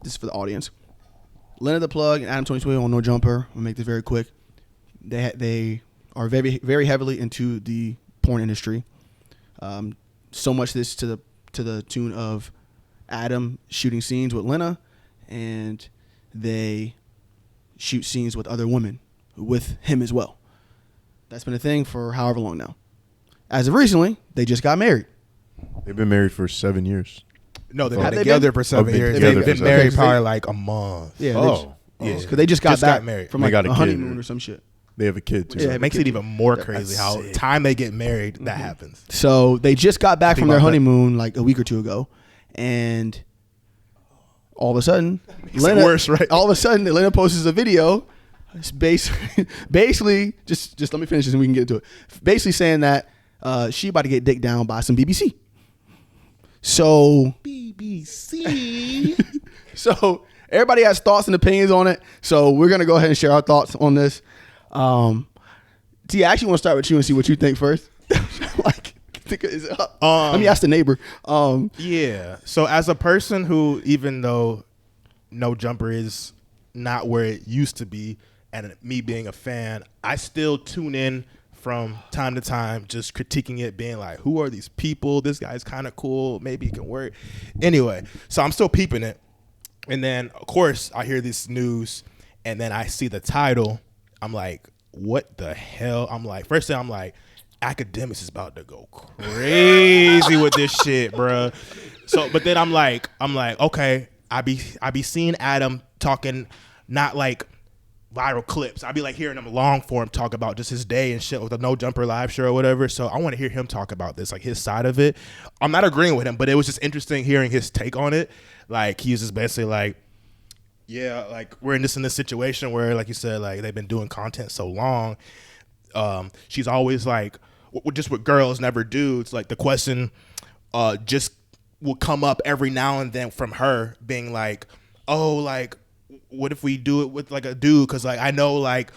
Speaker 1: This is for the audience. Lena the Plug and Adam 22 on No Jumper. I'll make this very quick. They are very, very heavily into the porn industry. So much this to the tune of Adam shooting scenes with Lena, and they shoot scenes with other women with him as well. That's been a thing for however long now. As of recently, they just got married.
Speaker 3: They've been married for 7 years.
Speaker 2: No, they've
Speaker 1: Have
Speaker 2: been
Speaker 1: they
Speaker 2: together
Speaker 1: been?
Speaker 2: for 7
Speaker 3: been
Speaker 2: years.
Speaker 3: together
Speaker 2: They've
Speaker 3: for
Speaker 2: been
Speaker 3: 7
Speaker 2: married
Speaker 1: years.
Speaker 2: probably like a month.
Speaker 1: Yeah,
Speaker 3: Oh.
Speaker 1: because they just got back
Speaker 2: married.
Speaker 1: from
Speaker 3: They
Speaker 1: like
Speaker 3: got
Speaker 1: a
Speaker 3: a kid.
Speaker 1: honeymoon or some shit.
Speaker 3: They have a kid too.
Speaker 1: Yeah,
Speaker 2: It makes it even more crazy
Speaker 3: That's
Speaker 2: how
Speaker 3: sick.
Speaker 2: time they get married, that happens.
Speaker 1: So they just got back
Speaker 2: Think
Speaker 1: from their
Speaker 2: about that.
Speaker 1: honeymoon like a week or two ago, and all of a sudden,
Speaker 2: Makes it worse, right?
Speaker 1: All of a sudden, Lena posts a video. It's basically, just let me finish this and we can get into it. Basically saying that she about to get dicked down by some BBC. So
Speaker 2: BBC.
Speaker 1: So everybody has thoughts and opinions on it. So we're gonna go ahead and share our thoughts on this. T, I actually want to start with you and see what you think first. Let me ask the neighbor.
Speaker 2: Yeah. So as a person who, even though No Jumper is not where it used to be, and me being a fan, I still tune in from time to time, just critiquing it, being like, who are these people? This guy's kind of cool. Maybe it can work. Anyway, so I'm still peeping it. And then, of course, I hear this news, and then I see the title. I'm like, what the hell? I'm like, first thing I'm like, Academics is about to go crazy with this shit, bruh. So, but then I'm like, okay, I be seeing Adam talking, not like viral clips. I be like hearing him long form talk about just his day and shit with the No Jumper live show or whatever. So I want to hear him talk about this, like his side of it. I'm not agreeing with him, but it was just interesting hearing his take on it. Like he was just basically like, yeah, like we're in this situation where, like you said, like they've been doing content so long. She's always like, just what girls, never dudes. Like the question just will come up every now and then from her being like, oh, like, what if we do it with like a dude? Because like I know like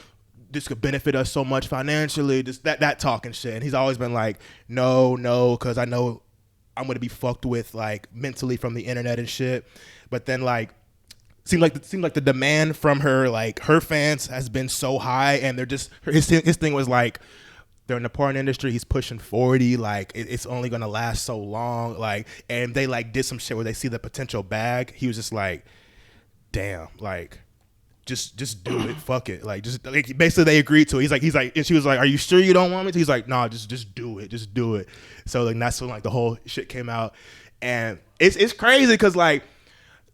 Speaker 2: this could benefit us so much financially. Just that talking shit. And he's always been like, no, because I know I'm gonna be fucked with like mentally from the internet and shit. But then like seemed like the demand from her, like her fans has been so high, and they're just his thing was like, they're in the porn industry. He's pushing 40. Like it's only gonna last so long. Like, and they like did some shit where they see the potential bag. He was just like, damn, like just do it. Fuck it. Like just like basically they agreed to it. He's like, and she was like, are you sure you don't want me to? He's like, nah, just do it. Just do it. So like that's when like the whole shit came out, and it's crazy because like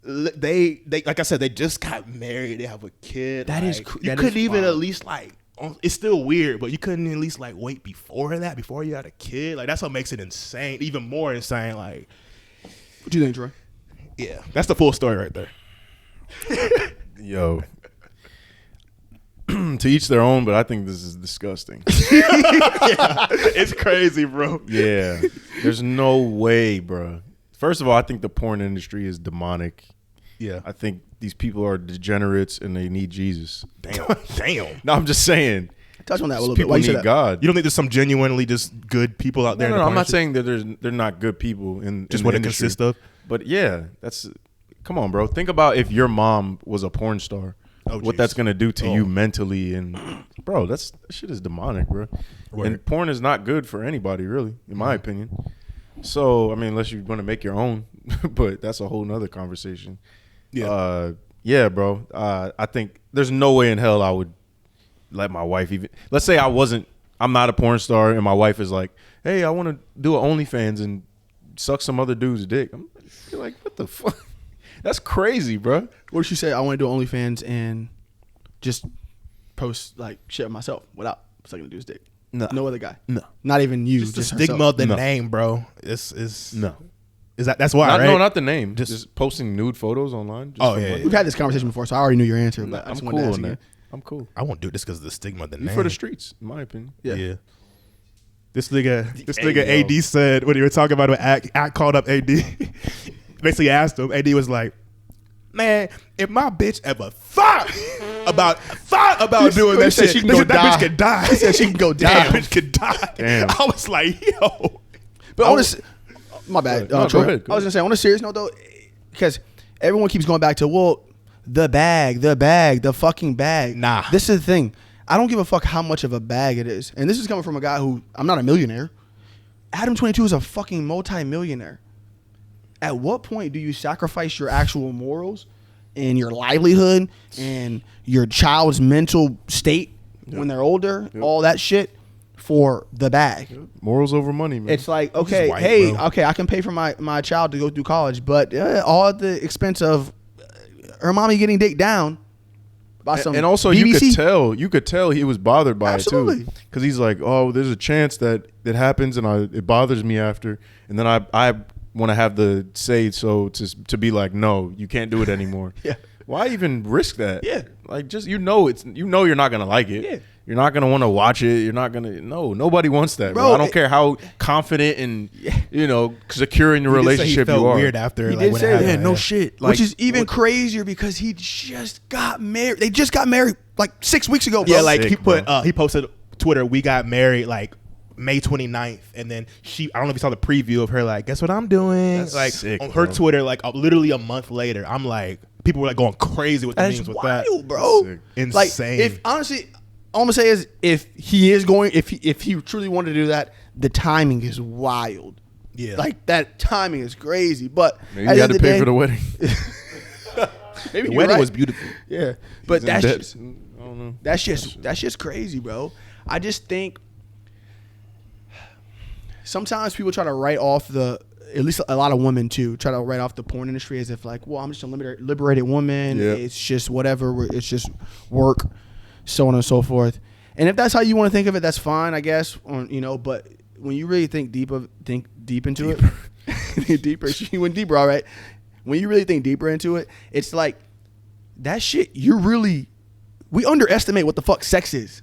Speaker 2: they like I said, they just got married. They have a kid.
Speaker 1: That
Speaker 2: like,
Speaker 1: is
Speaker 2: you couldn't even at least like. It's still weird, but you couldn't at least like wait before that, before you had a kid. Like that's what makes it insane, even more insane. Like,
Speaker 1: What do you think, Troy?
Speaker 2: yeah, that's the full story right there.
Speaker 3: Yo. To each their own, but I think this is disgusting.
Speaker 2: It's crazy, bro.
Speaker 3: Yeah. There's no way, bro. First of all, I think the porn industry is demonic.
Speaker 2: Yeah.
Speaker 3: I think these people are degenerates and they need Jesus.
Speaker 2: Damn.
Speaker 3: No, I'm just saying.
Speaker 1: Touch on that a little bit.
Speaker 3: People
Speaker 1: Why you say
Speaker 3: need
Speaker 1: that?
Speaker 3: God.
Speaker 2: You don't think there's some genuinely just good people out there?
Speaker 3: No,
Speaker 2: in the
Speaker 3: I'm
Speaker 2: porn
Speaker 3: not
Speaker 2: industry?
Speaker 3: saying that they're not good people in
Speaker 2: Just
Speaker 3: in
Speaker 2: what
Speaker 3: the
Speaker 2: it
Speaker 3: industry.
Speaker 2: consists of.
Speaker 3: But yeah, come on, bro. Think about if your mom was a porn star.
Speaker 2: Oh,
Speaker 3: what
Speaker 2: jeez.
Speaker 3: that's gonna do to
Speaker 2: Oh.
Speaker 3: you mentally, and bro, that shit is demonic, bro.
Speaker 2: Word.
Speaker 3: And porn is not good for anybody, really, in my opinion. So I mean, unless you want to make your own, but that's a whole nother conversation.
Speaker 2: Yeah.
Speaker 3: Yeah, bro. I think there's no way in hell I would let my wife even. Let's say I'm not a porn star, and my wife is like, "Hey, I want to do an OnlyFans and suck some other dude's dick." I'm like, "What the fuck? That's crazy, bro."
Speaker 1: What did she say? I want to do OnlyFans and just post like shit of myself without sucking the dude's dick. No other guy.
Speaker 3: No.
Speaker 1: Not even you.
Speaker 2: Just the
Speaker 1: Just
Speaker 2: stigma
Speaker 1: herself.
Speaker 2: of the
Speaker 3: No.
Speaker 2: name, bro. Is
Speaker 3: No.
Speaker 2: that's why, right?
Speaker 3: No, not the name.
Speaker 2: Just-
Speaker 3: Just posting nude photos online. Just
Speaker 2: Oh,
Speaker 3: for
Speaker 2: yeah,
Speaker 3: money.
Speaker 1: We've had this conversation before, so I already knew your answer. But I
Speaker 3: I'm
Speaker 1: just
Speaker 3: cool
Speaker 1: wanted to ask
Speaker 3: on
Speaker 1: you.
Speaker 3: that. I'm cool.
Speaker 2: I won't do it just because of the stigma of the
Speaker 3: You
Speaker 2: name.
Speaker 3: for the streets, in my opinion.
Speaker 1: Yeah.
Speaker 2: This nigga
Speaker 3: Hey, yo.
Speaker 2: AD said when you were talking about it, Act called up AD. Basically asked him. AD was like, "Man, if my bitch ever thought about doing that
Speaker 1: said
Speaker 2: shit,
Speaker 1: she can go
Speaker 2: that
Speaker 1: die.
Speaker 2: bitch could die."
Speaker 1: He said she can go
Speaker 2: That
Speaker 1: die.
Speaker 2: bitch could die.
Speaker 3: Damn.
Speaker 2: I was like, yo.
Speaker 1: But on a, my bad.
Speaker 3: No,
Speaker 1: Troy.
Speaker 3: go ahead.
Speaker 1: I was gonna say on a serious note though, because everyone keeps going back to the bag, the fucking bag.
Speaker 2: Nah.
Speaker 1: This is the thing. I don't give a fuck how much of a bag it is, and this is coming from a guy who I'm not a millionaire. Adam 22 is a fucking multi-millionaire. At what point do you sacrifice your actual morals and your livelihood and your child's mental state when they're older, all that shit, for the bag?
Speaker 3: Morals over money, man.
Speaker 1: It's like, okay,
Speaker 2: white,
Speaker 1: hey,
Speaker 2: bro.
Speaker 1: okay, I can pay for my child to go through college, but all at the expense of her mommy getting dick down by some
Speaker 3: and also
Speaker 1: BBC.
Speaker 3: you could tell he was bothered by
Speaker 1: Absolutely.
Speaker 3: it too, because he's like, "Oh, there's a chance that it happens, and it bothers me after, and then I want to have the say so to be like, no, you can't do it anymore."
Speaker 1: Yeah.
Speaker 3: Why even risk that?
Speaker 1: Yeah.
Speaker 3: Like, just you're not gonna like it.
Speaker 1: Yeah.
Speaker 3: You're not gonna want to watch it. You're not gonna. No, nobody wants that, bro.
Speaker 1: Bro,
Speaker 3: I don't care how confident and secure in your
Speaker 2: He did say
Speaker 3: relationship
Speaker 2: he felt
Speaker 3: you are.
Speaker 2: weird after.
Speaker 1: He
Speaker 2: like,
Speaker 1: did
Speaker 2: when
Speaker 1: say
Speaker 2: it
Speaker 1: that.
Speaker 2: happened.
Speaker 3: Yeah, no shit. Like,
Speaker 1: Which is even crazier because he just got married. They just got married like 6 weeks ago, bro.
Speaker 2: Yeah, like
Speaker 3: Sick,
Speaker 2: he put
Speaker 3: bro.
Speaker 2: he posted Twitter, "We got married like May 29th," and then I don't know if you saw the preview of her like, "Guess what I'm doing?"
Speaker 3: That's
Speaker 2: like
Speaker 3: sick,
Speaker 2: on her
Speaker 3: bro.
Speaker 2: Twitter, like literally a month later. I'm like, people were like going crazy with the
Speaker 1: That's
Speaker 2: memes with
Speaker 1: wild,
Speaker 2: that.
Speaker 1: bro.
Speaker 3: Sick.
Speaker 2: Insane.
Speaker 1: Like, if honestly, all I'm gonna say is if he truly wanted to do that, the timing is wild.
Speaker 2: Yeah.
Speaker 1: like that timing is crazy. But
Speaker 3: Maybe
Speaker 1: at
Speaker 3: you
Speaker 1: the
Speaker 3: had
Speaker 1: end
Speaker 3: to
Speaker 1: of
Speaker 3: pay
Speaker 1: day-
Speaker 3: for the wedding.
Speaker 1: Maybe
Speaker 2: The
Speaker 1: you're
Speaker 2: wedding
Speaker 1: right.
Speaker 2: was beautiful.
Speaker 1: Yeah, but
Speaker 3: He's in
Speaker 1: that's
Speaker 3: debt. I don't know.
Speaker 1: that's just crazy, bro. I just think sometimes people try to write off at least a lot of women too, try to write off the porn industry as if like, well, I'm just a liberated woman.
Speaker 3: Yeah.
Speaker 1: It's just whatever. It's just work, so on and so forth. And if that's how you want to think of it, that's fine, I guess. But when you really think deep into it, deeper. She went deeper, all right. When you really think deeper into it, it's like that shit. We underestimate what the fuck sex is.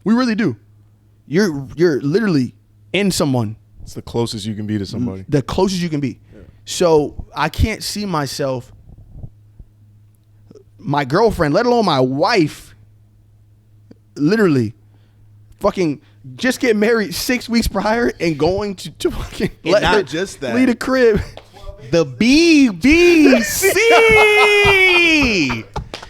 Speaker 1: We really do. You're literally in someone,
Speaker 3: It's the closest you can be to somebody.
Speaker 1: the closest you can be. So I can't see myself, my girlfriend, let alone my wife, literally fucking just get married 6 weeks prior and going to fucking
Speaker 2: And
Speaker 1: let
Speaker 2: not
Speaker 1: her
Speaker 2: just that.
Speaker 1: leave the crib.
Speaker 2: The BBC.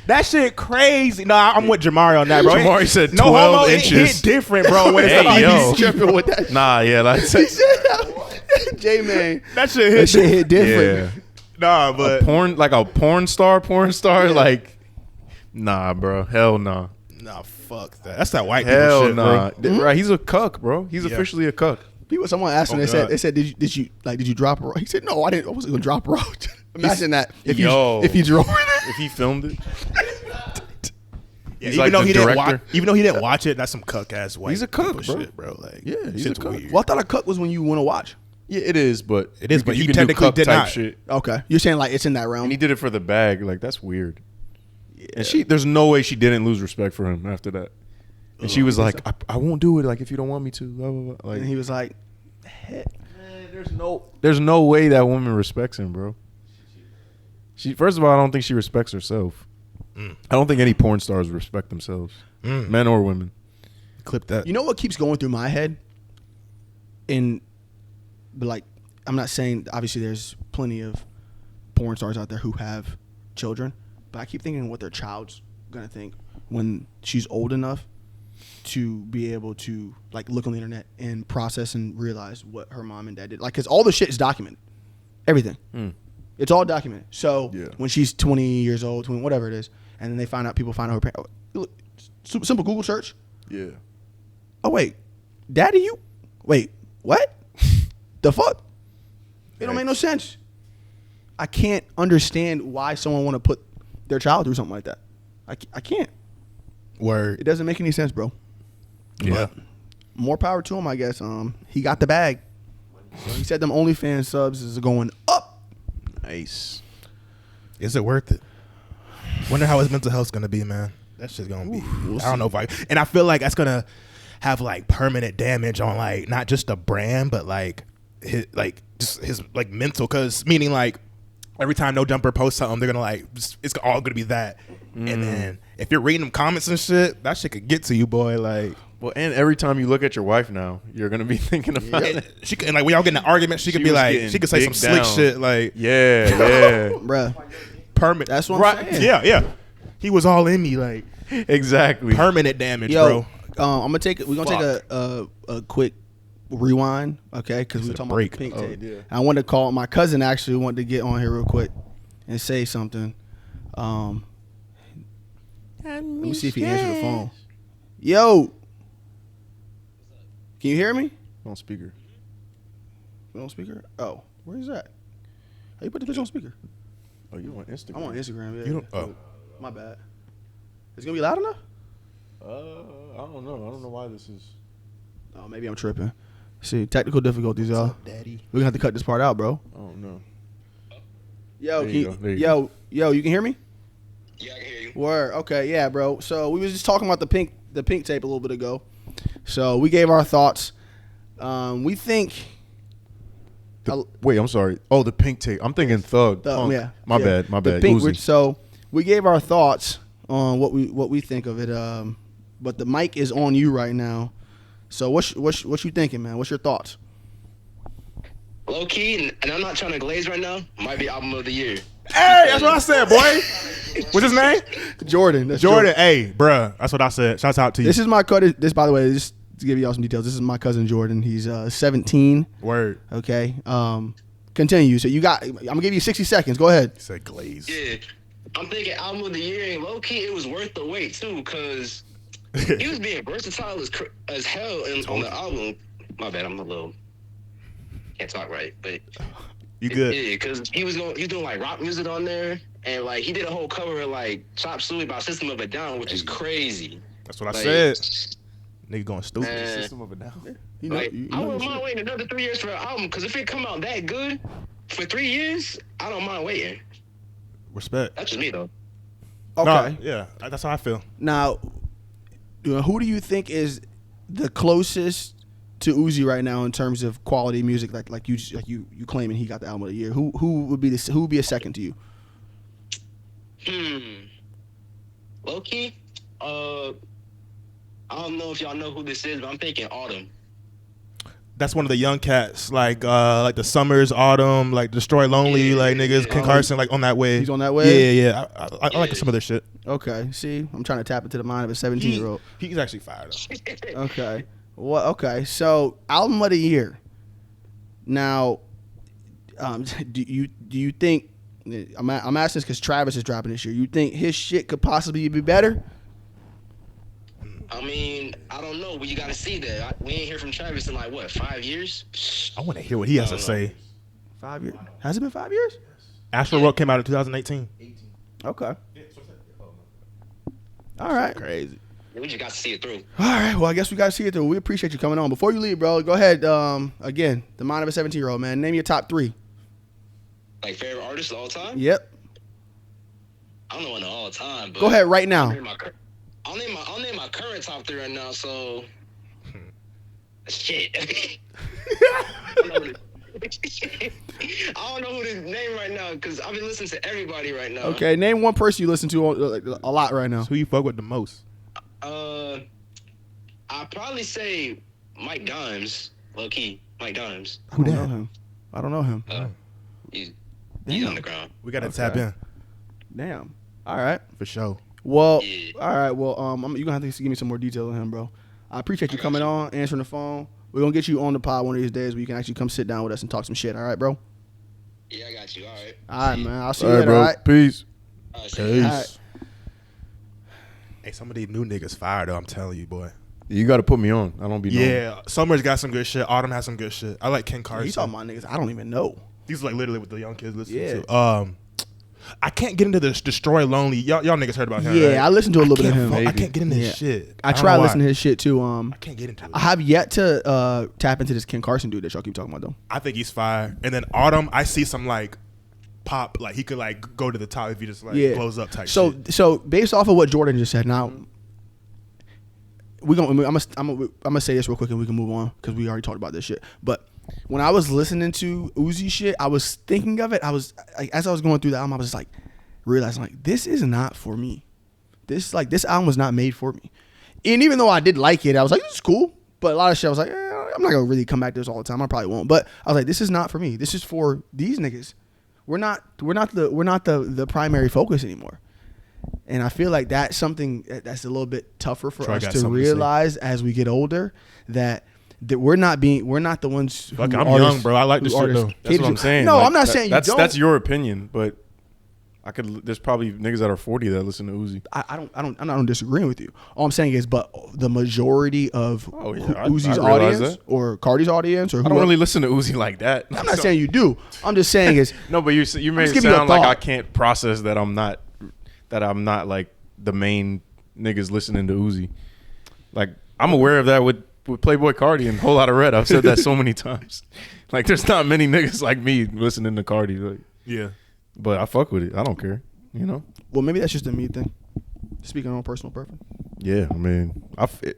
Speaker 2: That shit crazy. No, I'm with Jamari on that, bro.
Speaker 3: Jamari said
Speaker 2: no
Speaker 3: 12
Speaker 2: homo,
Speaker 3: inches.
Speaker 2: It hit different, bro. When it's
Speaker 3: Hey,
Speaker 2: the
Speaker 3: yo.
Speaker 2: BBC.
Speaker 1: Tripping with that.
Speaker 3: Nah, yeah, that's
Speaker 1: He said that. J-Man.
Speaker 2: That shit
Speaker 1: That
Speaker 2: hit
Speaker 1: shit hit different.
Speaker 3: yeah.
Speaker 2: Nah, but
Speaker 3: A porn star, like, nah, bro, hell nah,
Speaker 2: nah, fuck that. That's that white people
Speaker 3: hell
Speaker 2: shit,
Speaker 3: nah.
Speaker 2: bro.
Speaker 3: Right, he's a cuck, bro. He's
Speaker 2: Yeah.
Speaker 3: officially a cuck.
Speaker 1: Someone asked him.
Speaker 2: Oh,
Speaker 1: They
Speaker 2: God.
Speaker 1: said, did you drop her? He said, no, I didn't. I wasn't gonna drop her out. Imagine that if
Speaker 3: Yo.
Speaker 1: you drove her.
Speaker 3: If he filmed it,
Speaker 2: Yeah,
Speaker 3: He's
Speaker 2: even
Speaker 3: like
Speaker 2: though
Speaker 3: the
Speaker 2: he didn't
Speaker 3: director.
Speaker 2: watch, even though he didn't watch it, that's some cuck ass white.
Speaker 3: He's a cuck,
Speaker 2: people
Speaker 3: bro.
Speaker 2: shit, bro. Like,
Speaker 3: Yeah, he's
Speaker 2: shit's
Speaker 3: a cuck.
Speaker 2: weird.
Speaker 1: Well, I thought a cut was when you want to watch.
Speaker 3: yeah, it is, but
Speaker 2: It is,
Speaker 3: you
Speaker 2: but
Speaker 3: can-
Speaker 2: he
Speaker 3: you can do
Speaker 2: technically
Speaker 3: cuck
Speaker 2: did
Speaker 3: type
Speaker 2: not.
Speaker 3: shit,
Speaker 1: Okay, you're saying like it's in that realm.
Speaker 3: and he did it for the bag. Like, that's weird. And there's no way she didn't lose respect for him after that. And she was like, I won't do it. Like, if you don't want me to, blah, blah, blah. Like,
Speaker 1: And he was like, "Heck."
Speaker 3: there's no way that woman respects him, bro. First of all, I don't think she respects herself. I don't think any porn stars respect themselves, men or women.
Speaker 2: Clip that.
Speaker 1: You know what keeps going through my head? But like, I'm not saying obviously there's plenty of porn stars out there who have children, but I keep thinking what their child's gonna think when she's old enough to be able to like look on the internet and process and realize what her mom and dad did. Like, cause all the shit is documented, everything. It's all documented. So
Speaker 3: Yeah.
Speaker 1: when she's 20 years old, 20, whatever it is, and then they find out, people find out her parents. Simple Google search.
Speaker 3: Yeah.
Speaker 1: Oh wait, daddy, you? Wait, what? The fuck? It don't make no sense. I can't understand why someone want to put their child through something like that. I can't.
Speaker 2: Word.
Speaker 1: It doesn't make any sense, bro.
Speaker 2: Yeah.
Speaker 1: More power to him, I guess. He got the bag. So he said them OnlyFans subs is going up.
Speaker 3: Nice.
Speaker 2: Is it worth it? Wonder how his mental health's gonna be, man. That shit's gonna be. I don't know if and I feel like that's gonna have like permanent damage on like not just the brand, but like his like mental. Cause meaning like every time No Jumper posts something, they're gonna like it's all gonna be that. And then if you're reading them comments and shit, that shit could get to you, boy. Like.
Speaker 3: Well, and every time you look at your wife now, you're gonna be thinking about it.
Speaker 2: She could, and like when y'all get in an argument, she could
Speaker 3: She
Speaker 2: be
Speaker 3: was
Speaker 2: like,
Speaker 3: getting
Speaker 2: she could say some
Speaker 3: digged
Speaker 2: slick
Speaker 3: down.
Speaker 2: shit like,
Speaker 3: Yeah,
Speaker 1: Bruh.
Speaker 2: permanent.
Speaker 1: That's what I'm saying.
Speaker 2: Yeah. He was all in me, like
Speaker 3: exactly.
Speaker 2: permanent damage,
Speaker 1: Yo,
Speaker 2: bro.
Speaker 1: I'm gonna take. We're gonna take a quick rewind, okay? Because we were
Speaker 2: a
Speaker 1: talking
Speaker 2: break.
Speaker 1: about the pink
Speaker 3: Oh,
Speaker 1: tape.
Speaker 3: yeah.
Speaker 1: I wanted to call my cousin. Actually, wanted to get on here real quick and say something. Let me see if he answered the phone. Yo, can you hear me?
Speaker 3: On speaker.
Speaker 1: On speaker? Oh, where is that? How you put the bitch on speaker?
Speaker 3: Oh, you on Instagram?
Speaker 1: I'm on Instagram. Yeah.
Speaker 2: You don't. Oh,
Speaker 1: My bad. It's gonna be loud enough?
Speaker 3: I don't know. I don't know why this is.
Speaker 1: Oh, maybe I'm tripping. See, technical difficulties, y'all.
Speaker 2: daddy.
Speaker 1: We're gonna have to cut this part out, bro.
Speaker 3: I don't know.
Speaker 1: Yo,
Speaker 3: There you go, there you
Speaker 1: yo, you can hear me?
Speaker 6: Yeah, I can hear you.
Speaker 1: Word. Okay, yeah, bro. So we was just talking about the pink tape a little bit ago. So we gave our thoughts. We think.
Speaker 3: Wait, I'm sorry. Oh, the pink tape. I'm thinking Thug. Punk.
Speaker 1: Yeah.
Speaker 3: My
Speaker 1: yeah.
Speaker 3: bad. My
Speaker 1: The
Speaker 3: bad.
Speaker 1: pink,
Speaker 3: Uzi.
Speaker 1: so we gave our thoughts on what we think of it. But the mic is on you right now. So what you thinking, man? What's your thoughts?
Speaker 6: Low key, and I'm not trying to glaze right now, might be album of the year.
Speaker 2: Hey, that's what I said, boy. What's his name?
Speaker 1: Jordan. That's
Speaker 2: Jordan. Hey, bruh. That's what I said. Shouts out to you.
Speaker 1: This is my cousin. This, by the way, just to give you all some details. This is my cousin Jordan. He's 17.
Speaker 2: Word.
Speaker 1: Okay. Continue. So you got. I'm gonna give you 60 seconds. Go ahead.
Speaker 2: He said glaze.
Speaker 6: Yeah, I'm thinking album of the year, and low key, it was worth the wait too, because he was being versatile as hell on the album. My bad, I'm a little can't talk right, but
Speaker 2: You good?
Speaker 6: yeah, because he was doing like rock music on there, and like he did a whole cover of like Chop Suey by System of a Down, which is crazy.
Speaker 2: That's what I
Speaker 6: Like,
Speaker 2: said. Nigga going stupid.
Speaker 6: Man.
Speaker 3: System of a Down.
Speaker 1: You know,
Speaker 6: Like,
Speaker 1: you
Speaker 6: I
Speaker 1: know
Speaker 6: wouldn't
Speaker 1: your
Speaker 6: mind
Speaker 1: shit.
Speaker 6: waiting another 3 years for an album, because if it come out that good for 3 years, I don't mind waiting.
Speaker 2: Respect.
Speaker 6: That's just me though.
Speaker 1: Okay.
Speaker 2: No, yeah, that's how I feel.
Speaker 1: Now, who do you think is the closest to Uzi right now in terms of quality music? Like you claiming he got the album of the year. Who would be a second to you?
Speaker 6: Low key, I don't know if y'all know who this is, but I'm thinking Autumn.
Speaker 2: That's one of the young cats, like the Summers, Autumn, like Destroy Lonely,
Speaker 6: Yeah,
Speaker 2: like niggas,
Speaker 6: yeah.
Speaker 2: Ken Carson, like on that way.
Speaker 1: He's on that way?
Speaker 2: Yeah. I like some of their shit.
Speaker 1: Okay. See, I'm trying to tap into the mind of a 17-year-old.
Speaker 2: He's actually fire though.
Speaker 1: Okay. Well, okay. So, album of the year. Now, do you think? I'm asking this because Travis is dropping this year. You think his shit could possibly be better?
Speaker 6: I mean, I don't know. But you got to see that. We ain't hear from Travis in like what 5 years?
Speaker 2: I want to hear what he has to say.
Speaker 1: 5 years? Has it been 5 years?
Speaker 2: Astro World came out in 2018.
Speaker 1: Okay. All right.
Speaker 2: Crazy.
Speaker 6: We just got to see it through.
Speaker 1: All right. Well, I guess we got to see it through. We appreciate you coming on. Before you leave, bro, go ahead. Again, the mind of a 17-year-old, man. Name your top 3.
Speaker 6: Like favorite artist of all time?
Speaker 1: Yep.
Speaker 6: I don't know one of all time. But
Speaker 1: Go ahead right now.
Speaker 6: I'll name my current top 3 right now. So shit. I don't know who to name right now because I've been listening to everybody right now.
Speaker 1: Okay. Name one person you listen to a lot right now.
Speaker 2: Who you fuck with the most?
Speaker 6: I'd probably say Mike Dimes, low key. Mike Dimes.
Speaker 1: Who that? I don't know him.
Speaker 6: He's underground.
Speaker 2: We gotta tap in
Speaker 1: Damn. All right.
Speaker 2: for sure.
Speaker 1: Well,
Speaker 6: Yeah.
Speaker 1: all right. Well, you're gonna have to give me some more detail on him, bro. I appreciate you coming on, answering the phone. We're gonna get you on the pod one of these days where you can actually come sit down with us and talk some shit. All right, bro?
Speaker 6: Yeah, I got you. All right.
Speaker 1: All right, man. I'll see
Speaker 3: All
Speaker 1: you
Speaker 3: right,
Speaker 1: later.
Speaker 3: bro.
Speaker 1: All right.
Speaker 3: Peace.
Speaker 6: See ya.
Speaker 1: All right.
Speaker 2: Hey, some of these new niggas fire though. I'm telling you, boy.
Speaker 3: You got to put me on. I don't be knowing.
Speaker 2: Yeah, Summer's got some good shit. Autumn has some good shit. I like Ken Carson.
Speaker 1: You talking about niggas I don't even know.
Speaker 2: These are like literally what the young kids listen
Speaker 1: Yeah.
Speaker 2: to. I can't get into this Destroy Lonely. Y'all niggas heard about him,
Speaker 1: Yeah,
Speaker 2: right?
Speaker 1: I listened to a little bit of him.
Speaker 2: I can't get into
Speaker 1: Yeah.
Speaker 2: his shit.
Speaker 1: I
Speaker 2: don't
Speaker 1: tried
Speaker 2: know
Speaker 1: listening to
Speaker 2: why.
Speaker 1: his shit too.
Speaker 2: I can't get into it.
Speaker 1: I have yet to tap into this Ken Carson dude that y'all keep talking about though.
Speaker 2: I think he's fire. And then Autumn, I see some like pop, like he could like go to the top if he just like blows up type shit.
Speaker 1: So based off of what Jordan just said, now I'm gonna say this real quick and we can move on because we already talked about this shit. But when I was listening to Uzi shit, I was thinking of it. I was like, as I was going through the album, I was just like realizing like this is not for me. This album was not made for me. And even though I did like it, I was like, this is cool. But a lot of shit I was like, I'm not gonna really come back to this all the time. I probably won't. But I was like, this is not for me. This is for these niggas. We're not the primary focus anymore. And I feel like that's something that's a little bit tougher for us to realize as we get older that we're not the ones who
Speaker 2: Fuck, I'm
Speaker 1: artists,
Speaker 2: young, bro. I like this
Speaker 1: who
Speaker 2: shit
Speaker 1: artists
Speaker 2: though.
Speaker 3: That's
Speaker 1: cater
Speaker 3: what I'm
Speaker 1: to.
Speaker 3: saying.
Speaker 1: No,
Speaker 3: Like,
Speaker 1: I'm not saying you don't.
Speaker 3: That's your opinion, but there's probably niggas that are 40 that listen to Uzi.
Speaker 1: I'm not disagreeing with you. All I'm saying is, but the majority of Uzi's
Speaker 3: I realize
Speaker 1: audience
Speaker 3: that.
Speaker 1: or Cardi's audience, or
Speaker 3: I don't really listen to Uzi like that.
Speaker 1: I'm not saying you do. I'm just saying is
Speaker 3: No, but you made it
Speaker 1: giving you a
Speaker 3: sound like I
Speaker 1: thought.
Speaker 3: can't process that I'm not like the main niggas listening to Uzi. Like I'm aware of that with Playboy Cardi and Whole Lotta Red. I've said that so many times. Like there's not many niggas like me listening to Cardi. Like,
Speaker 2: Yeah.
Speaker 3: but I fuck with it. I don't care. You know.
Speaker 1: well, maybe that's just a me thing. Speaking on personal preference.
Speaker 3: Yeah, I mean,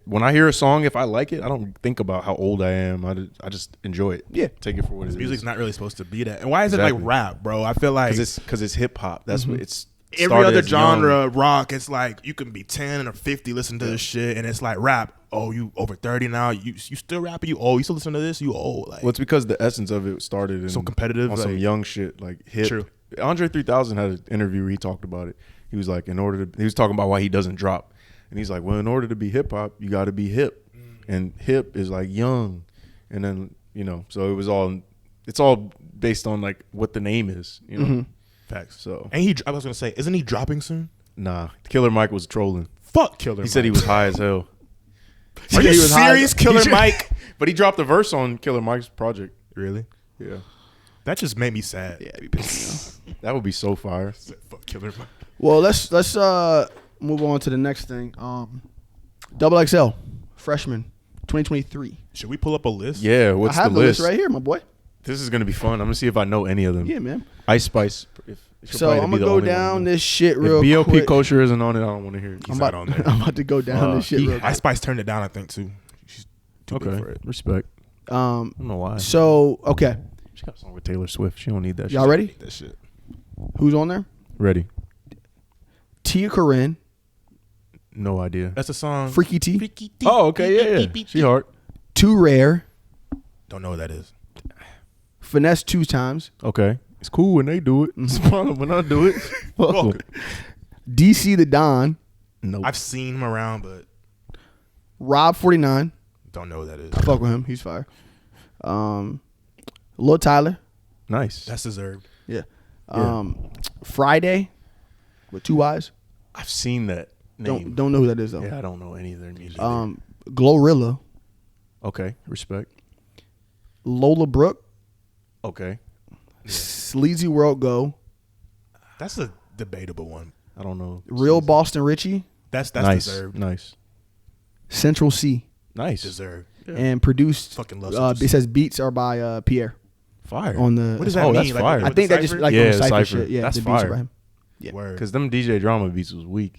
Speaker 3: when I hear a song, if I like it, I don't think about how old I am. I just enjoy it.
Speaker 1: Yeah.
Speaker 3: Take it for what it is.
Speaker 2: Music's not really supposed to be that. And why is it
Speaker 3: Exactly.
Speaker 2: like rap, bro? I feel like
Speaker 3: Because it's hip hop. That's what it's.
Speaker 2: every
Speaker 3: started
Speaker 2: other
Speaker 3: as young.
Speaker 2: genre, rock, it's like you can be 10 or 50 listening to this shit, and it's like rap. Oh, you over 30 now? You still rapping? You old? You still listen to this? You old? Like,
Speaker 3: Well, it's because the essence of it started in,
Speaker 2: So competitive,
Speaker 3: on some
Speaker 2: like-
Speaker 3: young shit like hip.
Speaker 2: True.
Speaker 3: Andre 3000 had an interview where he talked about it. He was like, he was talking about why he doesn't drop, and he's like, well, in order to be hip hop, you got to be hip, and hip is like young, and then so it's all based on like what the name is,
Speaker 2: facts.
Speaker 3: So
Speaker 2: And I was gonna say, isn't he dropping soon?
Speaker 3: nah, Killer Mike was trolling.
Speaker 2: Fuck Killer.
Speaker 3: He said he was high as hell.
Speaker 2: Are you
Speaker 1: he was high?
Speaker 2: serious, Killer Mike?
Speaker 3: But he dropped a verse on Killer Mike's project.
Speaker 2: Really?
Speaker 3: Yeah,
Speaker 2: That just made me sad.
Speaker 1: Yeah, it'd be pissing me off.
Speaker 3: that would be so fire.
Speaker 2: Fuck Killer Mike.
Speaker 1: Well, let's move on to the next thing. Double XL freshman 2023.
Speaker 2: Should we pull up a list?
Speaker 3: Yeah, what's
Speaker 1: I have
Speaker 3: the list?
Speaker 1: right here, my boy.
Speaker 3: This is gonna be fun. I'm gonna see if I know any of them.
Speaker 1: Yeah, man.
Speaker 3: Ice Spice.
Speaker 1: So I'm gonna go down this shit real
Speaker 3: If BLP
Speaker 1: quick.
Speaker 3: Kosher isn't on it, I don't want to hear it.
Speaker 2: He's
Speaker 1: I'm
Speaker 2: not on there.
Speaker 1: about to go down this shit real
Speaker 2: Ice
Speaker 1: quick.
Speaker 2: Spice turned it down, I think, too. She's too big for it.
Speaker 3: Respect. I don't know why.
Speaker 1: So okay,
Speaker 3: She got a song with Taylor Swift. She don't need that.
Speaker 1: y'all
Speaker 3: shit.
Speaker 1: ready?
Speaker 2: That shit.
Speaker 1: Who's on there?
Speaker 3: Ready?
Speaker 1: Tia Corinne,
Speaker 3: No idea.
Speaker 2: That's a song.
Speaker 1: Freaky T,
Speaker 2: Freaky T.
Speaker 3: Oh, okay, yeah. She hard.
Speaker 1: Too Rare,
Speaker 2: Don't know what that is.
Speaker 1: Finesse 2 times,
Speaker 3: Okay. It's cool when they do it. It's a problem when I do it. Fuck 'em.
Speaker 1: DC the Don,
Speaker 3: Nope.
Speaker 2: I've seen him around, but
Speaker 1: Rob 49.
Speaker 2: don't know what that is.
Speaker 1: I fuck with him. He's fire. Lil Tyler.
Speaker 3: Nice.
Speaker 2: That's deserved.
Speaker 1: Yeah. Friday with 2 Y's.
Speaker 3: I've seen that name.
Speaker 1: Don't know who that is though.
Speaker 3: Yeah, I don't know any of their music.
Speaker 1: Glorilla,
Speaker 3: Okay. Respect.
Speaker 1: Lola Brooke,
Speaker 3: Okay.
Speaker 1: Sleazy World Go,
Speaker 2: That's a debatable one.
Speaker 3: I don't know.
Speaker 1: Real Boston Richie,
Speaker 2: That's
Speaker 3: nice.
Speaker 2: deserved.
Speaker 3: Nice.
Speaker 1: Central C,
Speaker 3: Nice.
Speaker 2: Deserved.
Speaker 1: and produced.
Speaker 2: Fucking love Central C.
Speaker 1: It says beats are by Pierre
Speaker 3: Fire.
Speaker 1: on the.
Speaker 2: What does that
Speaker 3: Oh,
Speaker 2: mean?
Speaker 3: that's fire.
Speaker 1: I think that just like
Speaker 3: Yeah,
Speaker 1: on the cypher
Speaker 3: cypher.
Speaker 1: shit. Yeah,
Speaker 3: That's
Speaker 1: the beats are
Speaker 3: fire.
Speaker 1: by him.
Speaker 2: Word.
Speaker 3: Because them DJ drama beats was weak.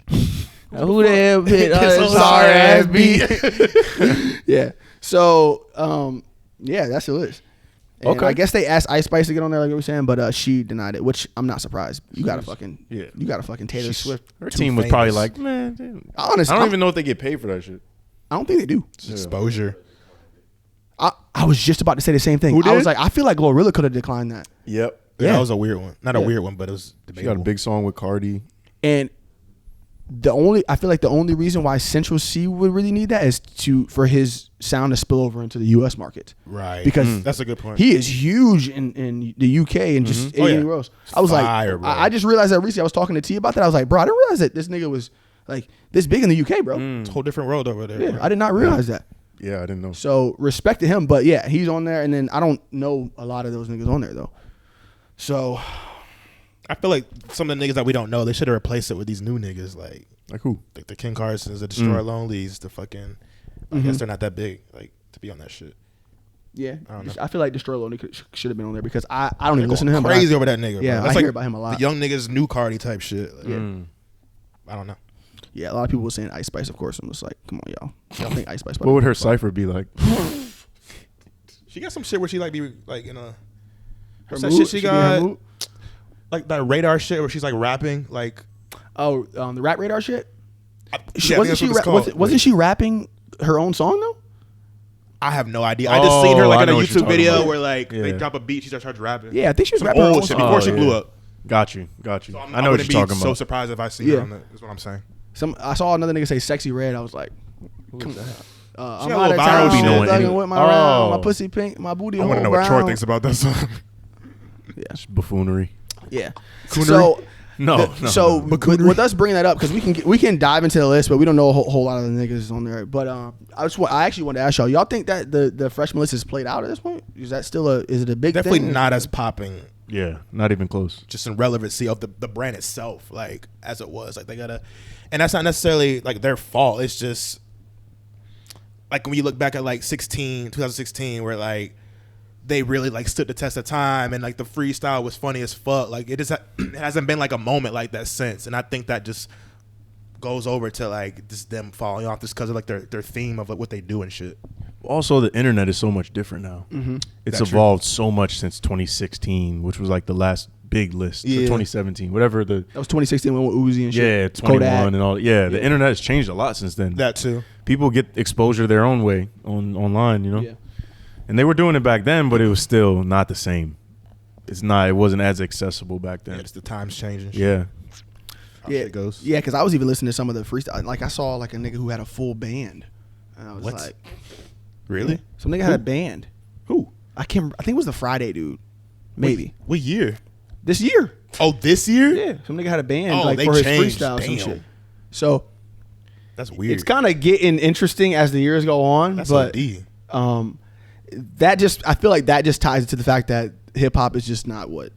Speaker 1: Who the hell hit
Speaker 2: This
Speaker 1: sorry ass
Speaker 2: sorry-ass
Speaker 1: beat? Yeah. So yeah, that's the list. And
Speaker 3: Okay.
Speaker 1: I guess they asked Ice Spice to get on there, like you were saying, but she denied it, which I'm not surprised. You got to fucking Taylor Swift.
Speaker 3: Her
Speaker 2: Too
Speaker 3: team was probably
Speaker 2: famous.
Speaker 3: like, man, damn.
Speaker 1: Honestly,
Speaker 3: I don't even know if they get paid for that shit.
Speaker 1: I don't think they do.
Speaker 2: It's exposure.
Speaker 1: I was just about to say the same thing.
Speaker 3: Who
Speaker 1: I was
Speaker 3: did?
Speaker 1: like, I feel like Glorilla could have declined that.
Speaker 3: Yep.
Speaker 2: Yeah,
Speaker 1: Yeah.
Speaker 2: that was a weird one. Not a
Speaker 1: Yeah.
Speaker 2: weird one, but it was
Speaker 3: She got a
Speaker 2: debatable.
Speaker 3: big song with Cardi.
Speaker 1: And I feel like the only reason why Central C would really need that is for his sound to spill over into the U.S. market.
Speaker 2: Right.
Speaker 1: Because
Speaker 2: that's a good point.
Speaker 1: He is huge in the UK and just anywhere else. I was
Speaker 2: Fire,
Speaker 1: like,
Speaker 2: bro.
Speaker 1: I just realized that recently. I was talking to T about that. I was like, bro, I didn't realize that this nigga was like this big in the UK, bro.
Speaker 2: It's a whole different world over there.
Speaker 1: Yeah,
Speaker 2: bro.
Speaker 1: I did not realize that.
Speaker 3: Yeah, I didn't know.
Speaker 1: So respect to him, but yeah, he's on there, and then I don't know a lot of those niggas on there though. So
Speaker 2: I feel like some of the niggas that we don't know, they should have replaced it with these new niggas, like
Speaker 3: who?
Speaker 2: Like the King Carsons, the Destroy Lonelys, the fucking. I guess they're not that big, like to be on that shit.
Speaker 1: yeah,
Speaker 2: I don't know.
Speaker 1: I feel like Destroy Lonely should have been on there because I don't even listen to him. but
Speaker 2: Crazy
Speaker 1: I-
Speaker 2: over that nigga.
Speaker 1: Yeah,
Speaker 2: bro. That's
Speaker 1: I
Speaker 2: like
Speaker 1: hear about him a lot.
Speaker 2: The young niggas, new Cardi type shit. Like, I don't know.
Speaker 1: Yeah, a lot of people were saying Ice Spice, of course. I'm just like, come on, y'all think Ice Spice?
Speaker 3: What would her cipher be like?
Speaker 2: She got some shit where she like be like in a.
Speaker 1: Her
Speaker 2: What's that
Speaker 1: mood?
Speaker 2: shit she
Speaker 1: be in her
Speaker 2: got?
Speaker 1: mood?
Speaker 2: Like that radar shit where she's like rapping like.
Speaker 1: Oh, the Rap Radar shit.
Speaker 2: Yeah, I think that's what it's called.
Speaker 1: Wasn't she rapping her own song though?
Speaker 2: I have no idea. I just seen her
Speaker 3: Oh,
Speaker 2: like
Speaker 3: I
Speaker 2: in a
Speaker 3: know what you're
Speaker 2: YouTube
Speaker 3: talking
Speaker 2: video
Speaker 3: about.
Speaker 2: where like they
Speaker 3: Yeah.
Speaker 2: drop a beat, she starts rapping.
Speaker 1: Yeah, I think she was
Speaker 2: Some
Speaker 1: rapping her own
Speaker 2: old shit
Speaker 1: song.
Speaker 2: before she
Speaker 3: Oh,
Speaker 2: blew
Speaker 3: yeah.
Speaker 2: up.
Speaker 3: Got you.
Speaker 2: So
Speaker 3: I know what
Speaker 2: wouldn't
Speaker 3: you're talking
Speaker 2: be so
Speaker 3: about.
Speaker 2: surprised if I see
Speaker 1: Yeah.
Speaker 2: her on that. Is what I'm saying.
Speaker 1: I saw another nigga say "Sexy Red." I was like,
Speaker 3: Who is that?
Speaker 1: I'm
Speaker 2: got a
Speaker 1: out
Speaker 2: little
Speaker 1: of
Speaker 2: viral
Speaker 1: town,
Speaker 2: shit.
Speaker 3: Knowing
Speaker 1: thugging
Speaker 3: any-
Speaker 1: with my round, my
Speaker 3: Oh.
Speaker 1: pussy pink, my booty
Speaker 2: I
Speaker 1: hole
Speaker 2: want to know what Troy
Speaker 1: brown.
Speaker 2: thinks about that song.
Speaker 3: It's buffoonery.
Speaker 1: Yeah.
Speaker 2: Coonery?
Speaker 1: So
Speaker 3: No.
Speaker 1: so with us bringing that up because we can dive into the list, but we don't know a whole lot of the niggas on there. But I actually wanted to ask y'all think that the freshman list is played out at this point? Is that still is it a big
Speaker 2: Definitely
Speaker 1: thing?
Speaker 2: not as popping.
Speaker 3: Yeah, not even close.
Speaker 2: Just in relevancy of the brand itself, like as it was. Like they gotta, and that's not necessarily like their fault. It's just like when you look back at like 2016, where like they really like stood the test of time and like the freestyle was funny as fuck. Like it hasn't been like a moment like that since, and I think that just goes over to like just them falling off just because of like their theme of like what they do and shit.
Speaker 3: Also, the internet is so much different now. It's
Speaker 2: That's true.
Speaker 3: evolved so much since 2016, which was like the last big list. Or
Speaker 2: Yeah.
Speaker 3: 2017, whatever the
Speaker 1: That was 2016 when with Uzi and shit.
Speaker 3: yeah 21
Speaker 1: Kodak.
Speaker 3: and all. Yeah, the internet has changed a lot since then.
Speaker 2: That too.
Speaker 3: People get exposure their own way online, you know.
Speaker 1: Yeah.
Speaker 3: And they were doing it back then, but it was still not the same. It's not. It wasn't as accessible back
Speaker 2: Yeah,
Speaker 3: then.
Speaker 2: just the times changing. Shit.
Speaker 3: Yeah.
Speaker 2: How
Speaker 1: Yeah,
Speaker 2: shit goes.
Speaker 1: Yeah, because I was even listening to some of the freestyle. Like I saw like a nigga who had a full band, and I was
Speaker 2: What?
Speaker 1: like,
Speaker 2: Really?
Speaker 1: some nigga had a band.
Speaker 2: Who?
Speaker 1: I can't. I think it was the Friday dude. Maybe
Speaker 2: What year?
Speaker 1: this year.
Speaker 2: Oh, this year?
Speaker 1: Yeah, some nigga had a band
Speaker 2: Oh,
Speaker 1: like
Speaker 2: they
Speaker 1: for his
Speaker 2: changed.
Speaker 1: freestyle, some
Speaker 2: Damn.
Speaker 1: shit. So
Speaker 2: That's weird.
Speaker 1: it's kind of getting interesting as the years go on.
Speaker 2: That's
Speaker 1: but
Speaker 2: OD.
Speaker 1: that just I feel like that just ties into the fact that hip hop is just not what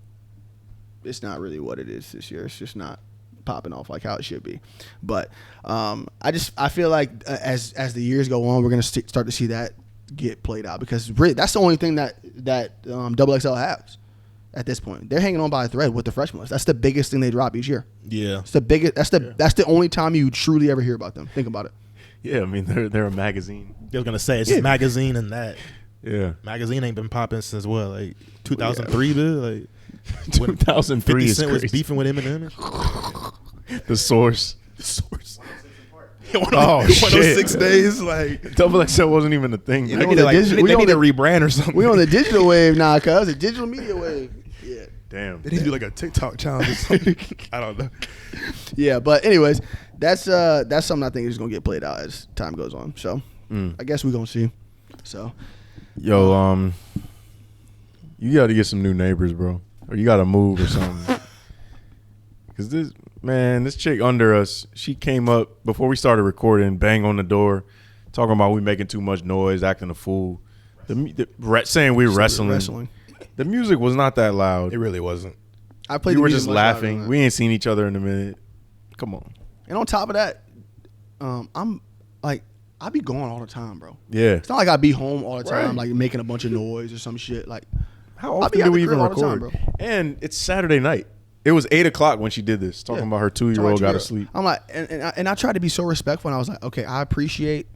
Speaker 1: it's not really what it is this year. It's just not popping off like how it should be. But I feel like as the years go on, we're gonna start to see that get played out because really that's the only thing that Double XL has at this point. They're hanging on by a thread with the freshman list. That's the biggest thing they drop each year.
Speaker 2: Yeah.
Speaker 1: It's the biggest. That's the only time you truly ever hear about them. Think about it.
Speaker 3: Yeah. I mean, they're a magazine.
Speaker 2: I was gonna say it's just magazine and that.
Speaker 3: Yeah.
Speaker 2: Magazine ain't been popping since what, like 2003, dude? Like when
Speaker 3: 2003
Speaker 2: 50
Speaker 3: is
Speaker 2: Cent was
Speaker 3: crazy.
Speaker 2: beefing with Eminem.
Speaker 3: The source.
Speaker 2: The source.
Speaker 3: Oh,
Speaker 2: 106
Speaker 3: shit.
Speaker 2: days, like
Speaker 3: Double XL wasn't even a thing.
Speaker 2: they
Speaker 3: back
Speaker 2: need
Speaker 1: the
Speaker 2: to, like,
Speaker 1: digital-
Speaker 2: they
Speaker 1: we
Speaker 2: need
Speaker 1: on
Speaker 2: to
Speaker 1: the-
Speaker 2: rebrand or something.
Speaker 1: We on the digital wave now, cuz the digital media wave. Yeah.
Speaker 3: Damn.
Speaker 2: They need to do like a TikTok challenge or something. I don't know.
Speaker 1: Yeah, but anyways, that's something I think is gonna get played out as time goes on. So I guess we're gonna see. So
Speaker 3: Yo, you got to get some new neighbors, bro, or you got to move or something. Cause this chick under us, she came up before we started recording, bang on the door, talking about we making too much noise, acting a fool, saying we're wrestling. The music was not that loud.
Speaker 2: It really wasn't.
Speaker 1: I played.
Speaker 3: We
Speaker 1: the
Speaker 3: were
Speaker 1: music
Speaker 3: just
Speaker 1: much louder
Speaker 3: laughing.
Speaker 1: than that.
Speaker 3: We ain't seen each other in a minute. Come on.
Speaker 1: And on top of that, I'm like I be going all the time, bro.
Speaker 3: Yeah.
Speaker 1: It's not like I be home all the time,
Speaker 3: Right.
Speaker 1: like making a bunch of noise or some shit. Like
Speaker 3: How
Speaker 1: I
Speaker 3: often
Speaker 1: be out
Speaker 3: do
Speaker 1: the
Speaker 3: we even
Speaker 1: crib all the
Speaker 3: record?
Speaker 1: time, bro.
Speaker 3: And it's Saturday night. It was 8:00 when she did this, talking
Speaker 1: Yeah.
Speaker 3: about her 2-year-old got to sleep.
Speaker 1: I'm like, and I tried to be so respectful. And I was like, okay, I appreciate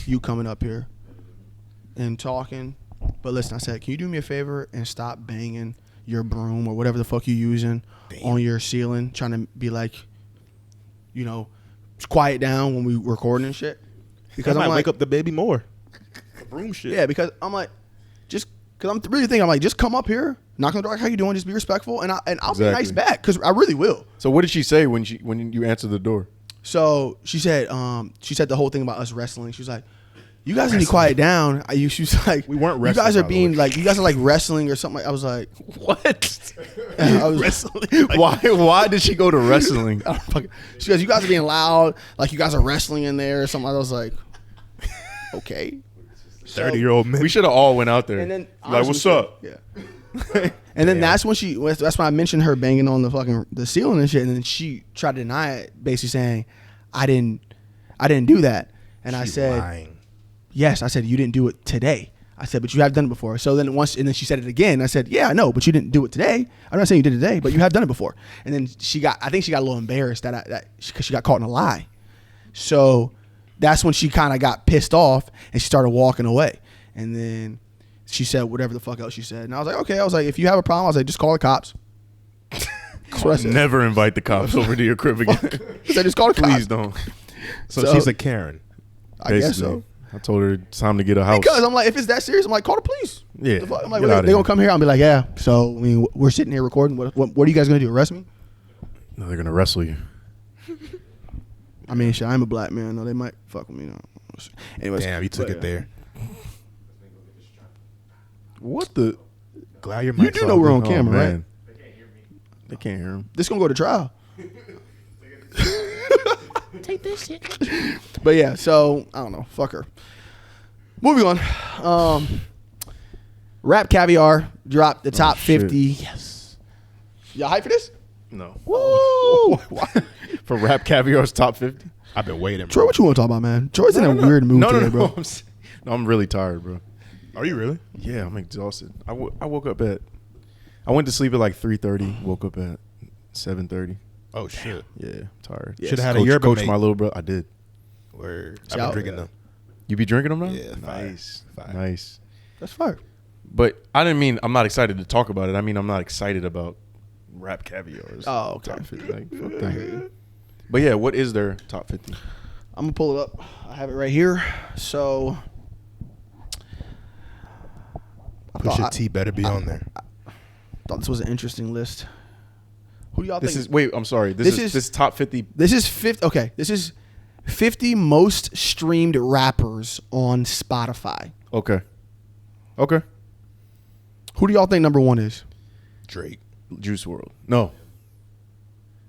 Speaker 1: you coming up here and talking, but listen, I said, can you do me a favor and stop banging your broom or whatever the fuck you using on your ceiling, trying to be like, you know, quiet down when we recording and shit.
Speaker 2: Because I might wake up the baby more. The broom shit.
Speaker 1: Yeah, because I'm like, just Because I'm really thinking, I'm like, just come up here, knock on the door, how you doing? Just be respectful, and I'll be
Speaker 3: Exactly.
Speaker 1: nice back, because I really will.
Speaker 3: So what did she say when you answered the door?
Speaker 1: So she said the whole thing about us wrestling. She was like, you guys need to quiet down. She was like,
Speaker 2: We weren't
Speaker 1: You
Speaker 2: wrestling,
Speaker 1: guys are
Speaker 2: by the
Speaker 1: being
Speaker 2: way.
Speaker 1: like, you guys are like wrestling or something. I was like,
Speaker 3: What?
Speaker 1: I was wrestling.
Speaker 3: Why did she go to wrestling?
Speaker 1: She goes, you guys are being loud, like you guys are wrestling in there or something. I was like, okay.
Speaker 2: 30-year-old man.
Speaker 3: We should have all went out there.
Speaker 1: And then
Speaker 3: like, what's up?
Speaker 1: Yeah. And then that's when I mentioned her banging on the ceiling and shit. And then she tried to deny it, basically saying, I didn't do that. And I
Speaker 2: She's
Speaker 1: said,
Speaker 2: lying.
Speaker 1: yes. I said, you didn't do it today. I said, but you have done it before. So then and then she said it again. I said, yeah, I know, but you didn't do it today. I'm not saying you did it today, but you have done it before. And then I think she got a little embarrassed because she got caught in a lie. So that's when she kind of got pissed off and she started walking away. And then she said whatever the fuck else she said. And I was like, okay. I was like, if you have a problem, I was like, just call the cops. That's what I said.
Speaker 3: Never invite the cops over to your crib again.
Speaker 1: I said, just call the cops.
Speaker 3: Please don't.
Speaker 2: So she's a Karen.
Speaker 1: I guess so.
Speaker 3: I told her it's time to get a house.
Speaker 1: Because I'm like, if it's that serious, I'm like, call the police.
Speaker 3: Yeah,
Speaker 1: The fuck? I'm like,
Speaker 3: get
Speaker 1: they're
Speaker 3: outta
Speaker 1: going
Speaker 3: here.
Speaker 1: to come here. I'll be like, yeah. So, I mean, we're sitting here recording. What are you guys going to do? Arrest me?
Speaker 3: No, they're gonna wrestle you.
Speaker 1: I mean, shit, I'm a black man. No, they might fuck with me. No. Anyways.
Speaker 2: Damn, you took it there.
Speaker 3: What the?
Speaker 2: Glad your
Speaker 1: You
Speaker 2: mic's
Speaker 1: do know
Speaker 2: off.
Speaker 1: we're on
Speaker 3: Oh,
Speaker 1: camera, right?
Speaker 3: man. They can't hear him.
Speaker 1: This going to go to trial. Take this shit. But yeah, so, I don't know. Fuck her. Moving on. Rap Caviar dropped the top
Speaker 3: shit.
Speaker 1: 50. Yes. Y'all hype for this?
Speaker 3: No.
Speaker 1: Woo!
Speaker 3: For Rap Caviar's top 50?
Speaker 2: I've been waiting.
Speaker 1: Troy,
Speaker 2: Bro.
Speaker 1: what you want to talk about, man? Troy's in a weird mood today, bro.
Speaker 3: I'm really tired, bro.
Speaker 2: Are you really?
Speaker 3: Yeah, I'm exhausted. I woke up at. I went to sleep at like 3:30. Woke up at 7:30.
Speaker 2: Oh shit.
Speaker 3: Yeah, tired.
Speaker 2: Should've had a yerba
Speaker 3: coach
Speaker 2: mate.
Speaker 3: my little brother. I did.
Speaker 2: Word. I've
Speaker 1: Shout-
Speaker 2: been drinking them.
Speaker 3: You be drinking them now?
Speaker 2: Yeah, fire.
Speaker 3: Nice,
Speaker 2: Fire.
Speaker 3: nice.
Speaker 1: That's fire.
Speaker 3: But I didn't mean I'm not excited to talk about it. I mean I'm not excited about Rap Caviar's
Speaker 1: Oh, okay.
Speaker 3: top 50. Like, fuck
Speaker 1: I
Speaker 3: that.
Speaker 1: hear you.
Speaker 3: But yeah, what is their top 50?
Speaker 1: I'm gonna pull it up. I have it right here. So
Speaker 2: Pusha T better be on there.
Speaker 1: thought this was an interesting list. Who do y'all
Speaker 3: This
Speaker 1: think?
Speaker 3: is wait. I'm sorry.
Speaker 1: This
Speaker 3: This
Speaker 1: is-
Speaker 3: is top 50.
Speaker 1: This is 50. Okay, this is 50 most streamed rappers on Spotify.
Speaker 3: Okay. Okay.
Speaker 1: Who do y'all think number one is?
Speaker 2: Drake.
Speaker 3: Juice World. No.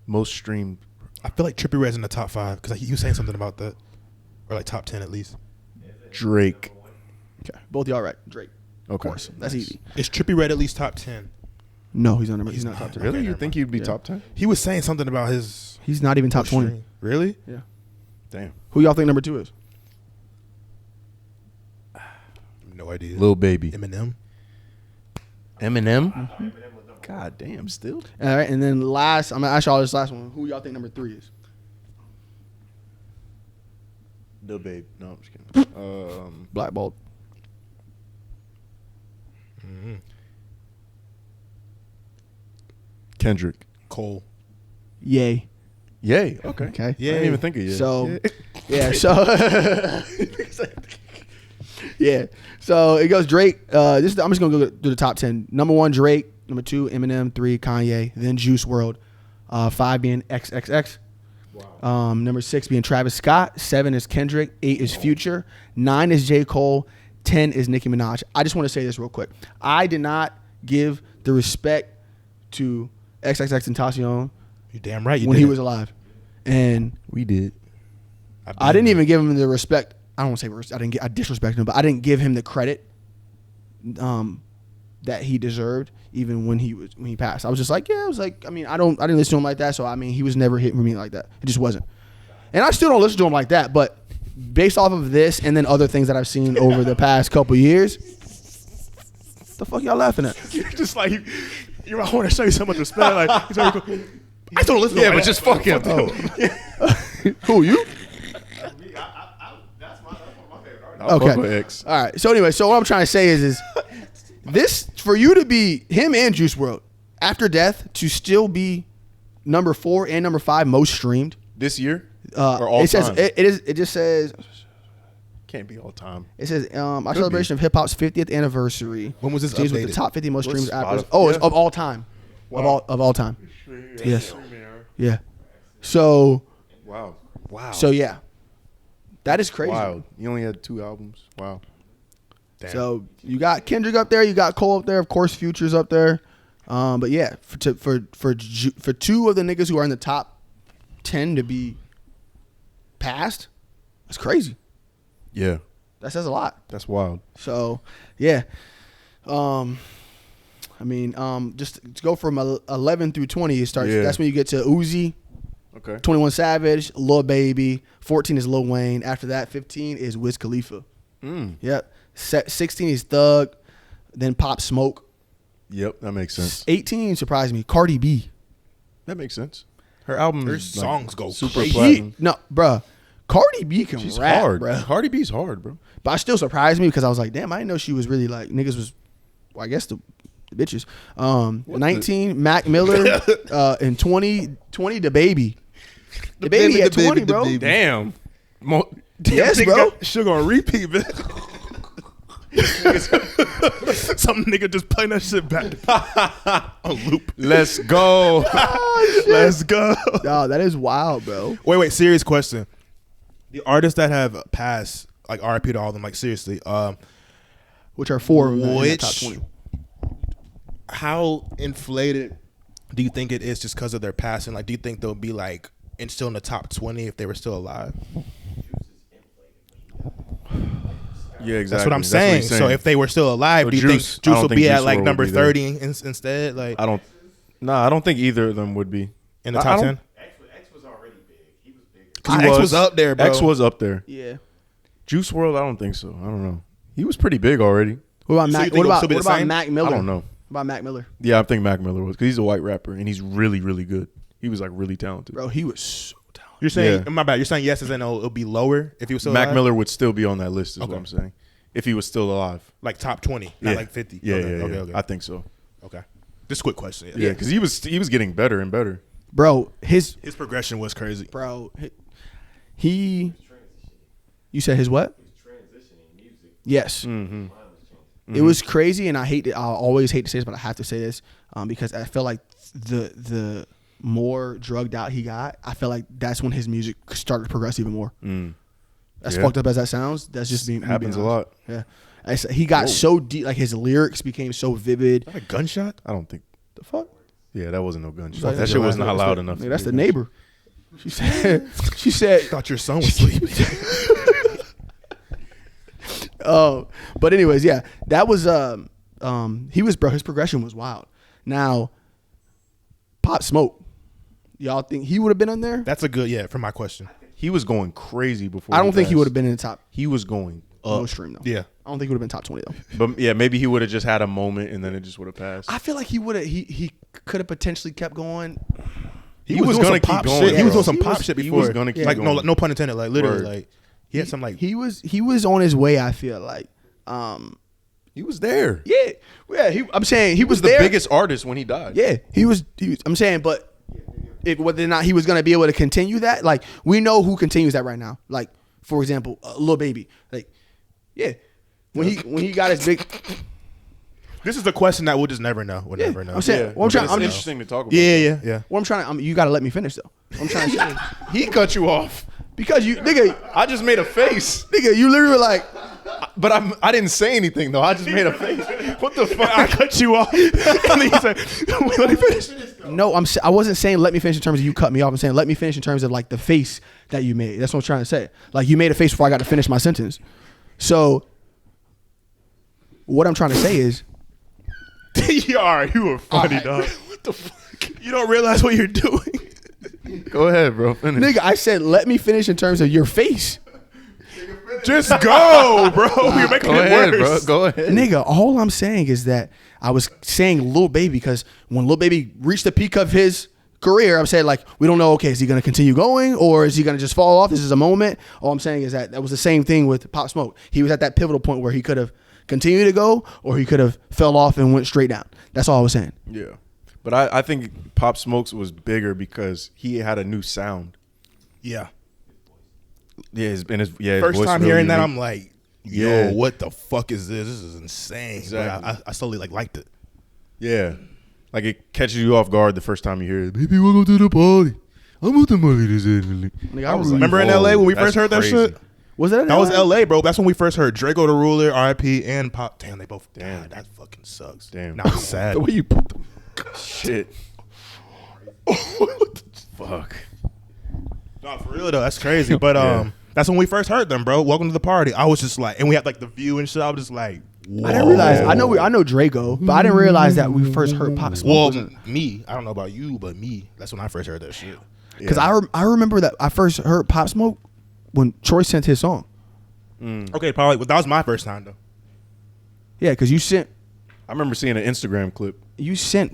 Speaker 3: Most streamed.
Speaker 2: I feel like Trippie Redd's in the top 5 because he was saying something about that, or like top 10 at least.
Speaker 3: Drake.
Speaker 1: Okay, both y'all right. Drake. Of
Speaker 3: Okay.
Speaker 1: course, that's easy.
Speaker 2: Is Trippie Redd at least top 10?
Speaker 1: No, he's not number. He's not top 10.
Speaker 3: Really?
Speaker 2: Okay,
Speaker 3: You
Speaker 2: never
Speaker 3: think
Speaker 2: mind.
Speaker 3: you'd be
Speaker 1: Yeah.
Speaker 3: top 10?
Speaker 2: He was saying something about his
Speaker 1: He's not even top 20.
Speaker 2: stream. Really?
Speaker 1: Yeah.
Speaker 3: Damn.
Speaker 1: Who y'all think number two is?
Speaker 2: No idea.
Speaker 3: Lil Baby.
Speaker 2: Eminem.
Speaker 3: Eminem? God damn, still?
Speaker 1: All right, and then last, I'm gonna ask y'all this last one. Who y'all think number three is?
Speaker 3: Lil Baby. No, I'm just kidding.
Speaker 1: Blackballed.
Speaker 3: Kendrick.
Speaker 2: Cole.
Speaker 1: Yay.
Speaker 3: Yay. Okay.
Speaker 1: Okay.
Speaker 3: I didn't even think of Yay.
Speaker 1: So, yeah. So, yeah. So it goes Drake. I'm just gonna go through the top 10. Number one, Drake. Number two, Eminem. 3, Kanye. Then Juice WRLD. 5 being XXX. Number 6 being Travis Scott. 7 is Kendrick. 8 is Future. 9 is J. Cole. 10 is Nicki Minaj. I just want to say this real quick. I did not give the respect to XXXTentacion
Speaker 2: You damn right you
Speaker 1: when
Speaker 2: did.
Speaker 1: he was alive, and
Speaker 3: We did.
Speaker 1: I didn't even give him the respect. I don't want to say I disrespect him, but I didn't give him the credit that he deserved. Even when he passed, I was just like, yeah, I was like, I mean, I didn't listen to him like that. So I mean, he was never hitting me like that. It just wasn't, and I still don't listen to him like that. But based off of this and then other things that I've seen over the past couple years, the fuck y'all laughing at?
Speaker 2: You're just like you. I want to show you so much respect. Like he's very cool. I still don't listen. to him like that.
Speaker 3: fuck him.
Speaker 1: Who you?
Speaker 4: That's one of my favorite artists.
Speaker 3: I'll
Speaker 1: Okay.
Speaker 3: fuck with X.
Speaker 1: All right. So anyway, so what I'm trying to say is this for you to be him and Juice WRLD after death to still be number 4 and number 5 most streamed.
Speaker 3: This year? or all
Speaker 1: It says
Speaker 3: time?
Speaker 1: it just says
Speaker 3: Can't be all time.
Speaker 1: It says our celebration of hip hop's 50th anniversary.
Speaker 2: When was this
Speaker 1: James with the
Speaker 2: updated?
Speaker 1: top 50 most streamed rappers.
Speaker 3: Spotify?
Speaker 1: Oh, it's
Speaker 3: Yeah.
Speaker 1: of all time. Of all time. Yes. Yeah. So
Speaker 3: Wow.
Speaker 1: yeah. That is crazy.
Speaker 3: Wild. You only had 2 albums. Wow.
Speaker 2: Damn.
Speaker 1: So you got Kendrick up there, you got Cole up there, of course Future's up there. But yeah, for two of the niggas who are in the top 10 to be passed, that's crazy.
Speaker 3: Yeah.
Speaker 1: That says a lot.
Speaker 3: That's wild.
Speaker 1: So yeah. Just to go from 11 through 20, it starts.
Speaker 3: Yeah.
Speaker 1: That's when you get to Uzi,
Speaker 3: Okay.
Speaker 1: 21 Savage, Lil Baby. 14 is Lil Wayne. After that, 15 is Wiz Khalifa. Yep. 16 is Thug. Then Pop Smoke.
Speaker 3: Yep, that makes sense.
Speaker 1: 18 surprised me. Cardi B.
Speaker 3: That makes sense. Her album,
Speaker 2: Her songs go
Speaker 3: super
Speaker 2: crazy.
Speaker 3: platinum.
Speaker 1: No, bruh. Cardi B can
Speaker 3: She's
Speaker 1: rap,
Speaker 3: hard,
Speaker 1: bruh.
Speaker 3: Cardi B's hard, bro.
Speaker 1: But I still surprised me because I was like, damn, I didn't know she was really like niggas was. Well, I guess the bitches. 19 Mac Miller. And 20 the baby. The baby at 20, bro.
Speaker 3: Damn.
Speaker 1: Yes, bro.
Speaker 2: Sugar on repeat, man. Some nigga just playing that shit back on loop.
Speaker 3: Let's go.
Speaker 2: Let's go.
Speaker 1: Nah, that is wild, bro.
Speaker 2: Wait. Serious question. The artists that have passed, like RIP to all of them, like seriously,
Speaker 1: Which are 4 of them in the top
Speaker 2: Which-
Speaker 1: 20.
Speaker 2: how inflated do you think it is just because of their passing? Like, do you think they'll be like still in the top 20 if they were still alive?
Speaker 3: Yeah, exactly.
Speaker 2: That's what I'm saying. So if they were still alive,
Speaker 3: So
Speaker 2: do you think
Speaker 3: Juice- I
Speaker 2: Juice
Speaker 3: don't
Speaker 2: will
Speaker 3: think
Speaker 2: be
Speaker 3: Juice
Speaker 2: at like
Speaker 3: WRLD
Speaker 2: number
Speaker 3: would be there.
Speaker 2: 30 instead? Like
Speaker 3: I don't think either of them would be
Speaker 2: in the
Speaker 3: I
Speaker 2: top
Speaker 3: don't-
Speaker 2: 10?
Speaker 5: X was already big. He was bigger.
Speaker 2: X was up there, bro.
Speaker 3: X was up there.
Speaker 1: Yeah.
Speaker 3: Juice WRLD, I don't think so. I don't know. He was pretty big already.
Speaker 1: What about
Speaker 2: So you
Speaker 1: Mac?
Speaker 2: think
Speaker 1: What
Speaker 2: it'll
Speaker 1: about,
Speaker 2: still be
Speaker 1: what
Speaker 2: the
Speaker 1: about
Speaker 2: same?
Speaker 1: Mac Miller?
Speaker 3: I don't know.
Speaker 1: What about Mac Miller?
Speaker 3: Yeah, I think Mac Miller was because he's a white rapper and he's really, really good. He was like really talented.
Speaker 1: Bro, he was so talented.
Speaker 2: You're saying
Speaker 3: Yeah.
Speaker 2: my bad. You're saying yes as in it'll be lower if he was still
Speaker 3: Mac
Speaker 2: alive?
Speaker 3: Miller would still be on that list, is
Speaker 2: Okay.
Speaker 3: what I'm saying. If he was still alive.
Speaker 2: like top 20, not like 50.
Speaker 3: Yeah,
Speaker 2: okay,
Speaker 3: yeah.
Speaker 2: okay.
Speaker 3: I think so.
Speaker 2: Okay. Just a quick question.
Speaker 3: Yeah, because he was getting better and better.
Speaker 1: Bro, his
Speaker 2: His progression was crazy.
Speaker 1: he you said his what?
Speaker 5: Transitioning music.
Speaker 1: Yes.
Speaker 3: Mm-hmm.
Speaker 1: It was crazy, and I always hate to say this, but I have to say this because I feel like the more drugged out he got, I feel like that's when his music started to progress even more. As
Speaker 3: Yeah.
Speaker 1: fucked up as that sounds, that's just me.
Speaker 3: Happens
Speaker 1: being
Speaker 3: a
Speaker 1: honest.
Speaker 3: lot.
Speaker 1: Yeah, he got so deep, like his lyrics became so vivid.
Speaker 2: Is that a gunshot?
Speaker 3: I don't think.
Speaker 1: The fuck?
Speaker 3: Yeah, that wasn't no gunshot.
Speaker 1: Like,
Speaker 3: That shit was
Speaker 1: that's
Speaker 3: not
Speaker 1: the-
Speaker 3: loud enough.
Speaker 1: Nigga,
Speaker 3: to
Speaker 1: that's
Speaker 3: be
Speaker 1: the
Speaker 3: a gunshot.
Speaker 1: neighbor. She said.
Speaker 2: Thought your son was sleeping.
Speaker 1: But anyways, yeah, that was his progression was wild. Now, Pop Smoke, y'all think he would have been on there?
Speaker 2: That's a good, for my question.
Speaker 3: He was going crazy before.
Speaker 1: I don't think he
Speaker 3: passed.
Speaker 1: would have been in the top
Speaker 3: He was going up.
Speaker 1: most stream though.
Speaker 2: Yeah.
Speaker 1: I don't think he would have been top 20 though.
Speaker 3: But yeah, maybe he would have just had a moment and then it just would have passed.
Speaker 1: I feel like he would have. He could have potentially kept going.
Speaker 2: He
Speaker 3: was
Speaker 2: was
Speaker 3: gonna
Speaker 2: doing some
Speaker 3: keep
Speaker 2: pop
Speaker 3: going,
Speaker 2: shit. He was
Speaker 3: bro.
Speaker 2: doing some
Speaker 1: He
Speaker 2: pop
Speaker 1: was-
Speaker 2: shit
Speaker 3: he
Speaker 2: before.
Speaker 3: was gonna keep
Speaker 2: like
Speaker 3: going.
Speaker 2: no pun intended. Like literally,
Speaker 3: Word.
Speaker 2: like he had some like
Speaker 1: He was on his way. I feel like.
Speaker 3: He was there.
Speaker 1: Yeah. I'm saying he was
Speaker 3: the
Speaker 1: there.
Speaker 3: biggest artist when he died.
Speaker 1: Yeah, he was. I'm saying, but if whether or not he was going to be able to continue that, like we know who continues that right now. Like for example, Lil Baby. Like, yeah, when he got his big.
Speaker 2: this is a question that we'll just never know. We'll never know.
Speaker 1: I'm saying.
Speaker 3: Yeah,
Speaker 1: What I'm trying.
Speaker 3: it's
Speaker 1: I'm just.
Speaker 3: interesting to talk about.
Speaker 2: Yeah.
Speaker 1: What I'm trying to. You got to let me finish though. I'm trying to say
Speaker 3: He cut you off.
Speaker 1: because you nigga,
Speaker 3: I just made a face.
Speaker 1: you literally were like.
Speaker 3: But I didn't say anything though. I just made a face. What the fuck?
Speaker 2: I cut you off. And then he said, "Let me finish."
Speaker 1: No, I wasn't saying let me finish in terms of you cut me off. I'm saying let me finish in terms of like the face that you made. That's what I'm trying to say. Like you made a face before I got to finish my sentence. So what I'm trying to say is
Speaker 2: You are funny, dog.
Speaker 3: What the fuck?
Speaker 2: You don't realize what you're doing.
Speaker 3: Go ahead, bro. Finish.
Speaker 1: nigga, I said let me finish in terms of your face.
Speaker 2: Just go, bro. You're making
Speaker 3: Go
Speaker 2: it
Speaker 3: ahead, bro.
Speaker 2: worse.
Speaker 3: Go ahead.
Speaker 1: Nigga, all I'm saying is that I was saying Lil Baby because when Lil Baby reached the peak of his career, I'm saying like we don't know. Okay, is he gonna continue going or is he gonna just fall off? This is a moment. All I'm saying is that was the same thing with Pop Smoke. He was at that pivotal point where he could have continued to go or he could have fell off and went straight down. That's all I was saying.
Speaker 3: Yeah. But I think Pop Smokes was bigger because he had a new sound.
Speaker 2: Yeah.
Speaker 3: Yeah, his
Speaker 2: First
Speaker 3: voice
Speaker 2: time
Speaker 3: real
Speaker 2: hearing that,
Speaker 3: unique.
Speaker 2: I'm like,
Speaker 3: Yeah.
Speaker 2: yo, what the fuck is this? This is insane.
Speaker 3: Exactly.
Speaker 2: But I slowly liked it.
Speaker 3: Yeah. Like it catches you off guard the first time you hear it. Baby, welcome to the party. I'm with the money this evening.
Speaker 1: Nigga, I was
Speaker 2: Remember in LA when we first heard that
Speaker 3: crazy.
Speaker 2: shit?
Speaker 1: Was that?
Speaker 2: That was LA, bro. That's when we first heard Draco the Ruler, R.I.P. and Pop. Damn, they both died. That fucking sucks.
Speaker 3: Damn.
Speaker 2: Now I'm sad.
Speaker 1: The way you put them.
Speaker 3: Shit. Fuck.
Speaker 2: No, for real though, that's crazy. But
Speaker 3: Yeah.
Speaker 2: that's when we first heard them, bro. Welcome to the party. I was just like, and we had like the View and shit. I was just like, whoa.
Speaker 1: I didn't realize. I know Draco, but I didn't realize that we first heard Pop Smoke.
Speaker 2: Well, me, I don't know about you, but me, that's when I first heard that shit.
Speaker 1: Because I remember that I first heard Pop Smoke when Troy sent his song.
Speaker 2: Okay, probably. Well, that was my first time though.
Speaker 1: Yeah, because you sent
Speaker 3: I remember seeing an Instagram clip.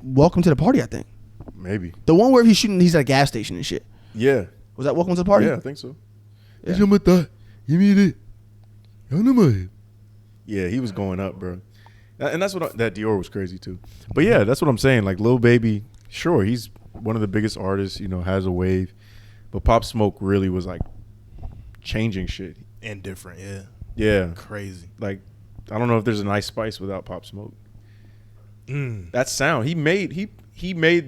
Speaker 1: Welcome to the Party. I think
Speaker 3: Maybe.
Speaker 1: the one where he's at a gas station and shit.
Speaker 3: Yeah.
Speaker 1: Was that Welcome to the Party?
Speaker 3: Yeah, I think so.
Speaker 1: Yeah.
Speaker 3: Yeah, he was going up, bro. And that's what that Dior was crazy too. But yeah, that's what I'm saying. Like Lil Baby, sure, he's one of the biggest artists, has a wave. But Pop Smoke really was like changing shit.
Speaker 2: And different, yeah.
Speaker 3: Yeah.
Speaker 2: Crazy.
Speaker 3: Like, I don't know if there's a nice spice without Pop Smoke. That sound. He made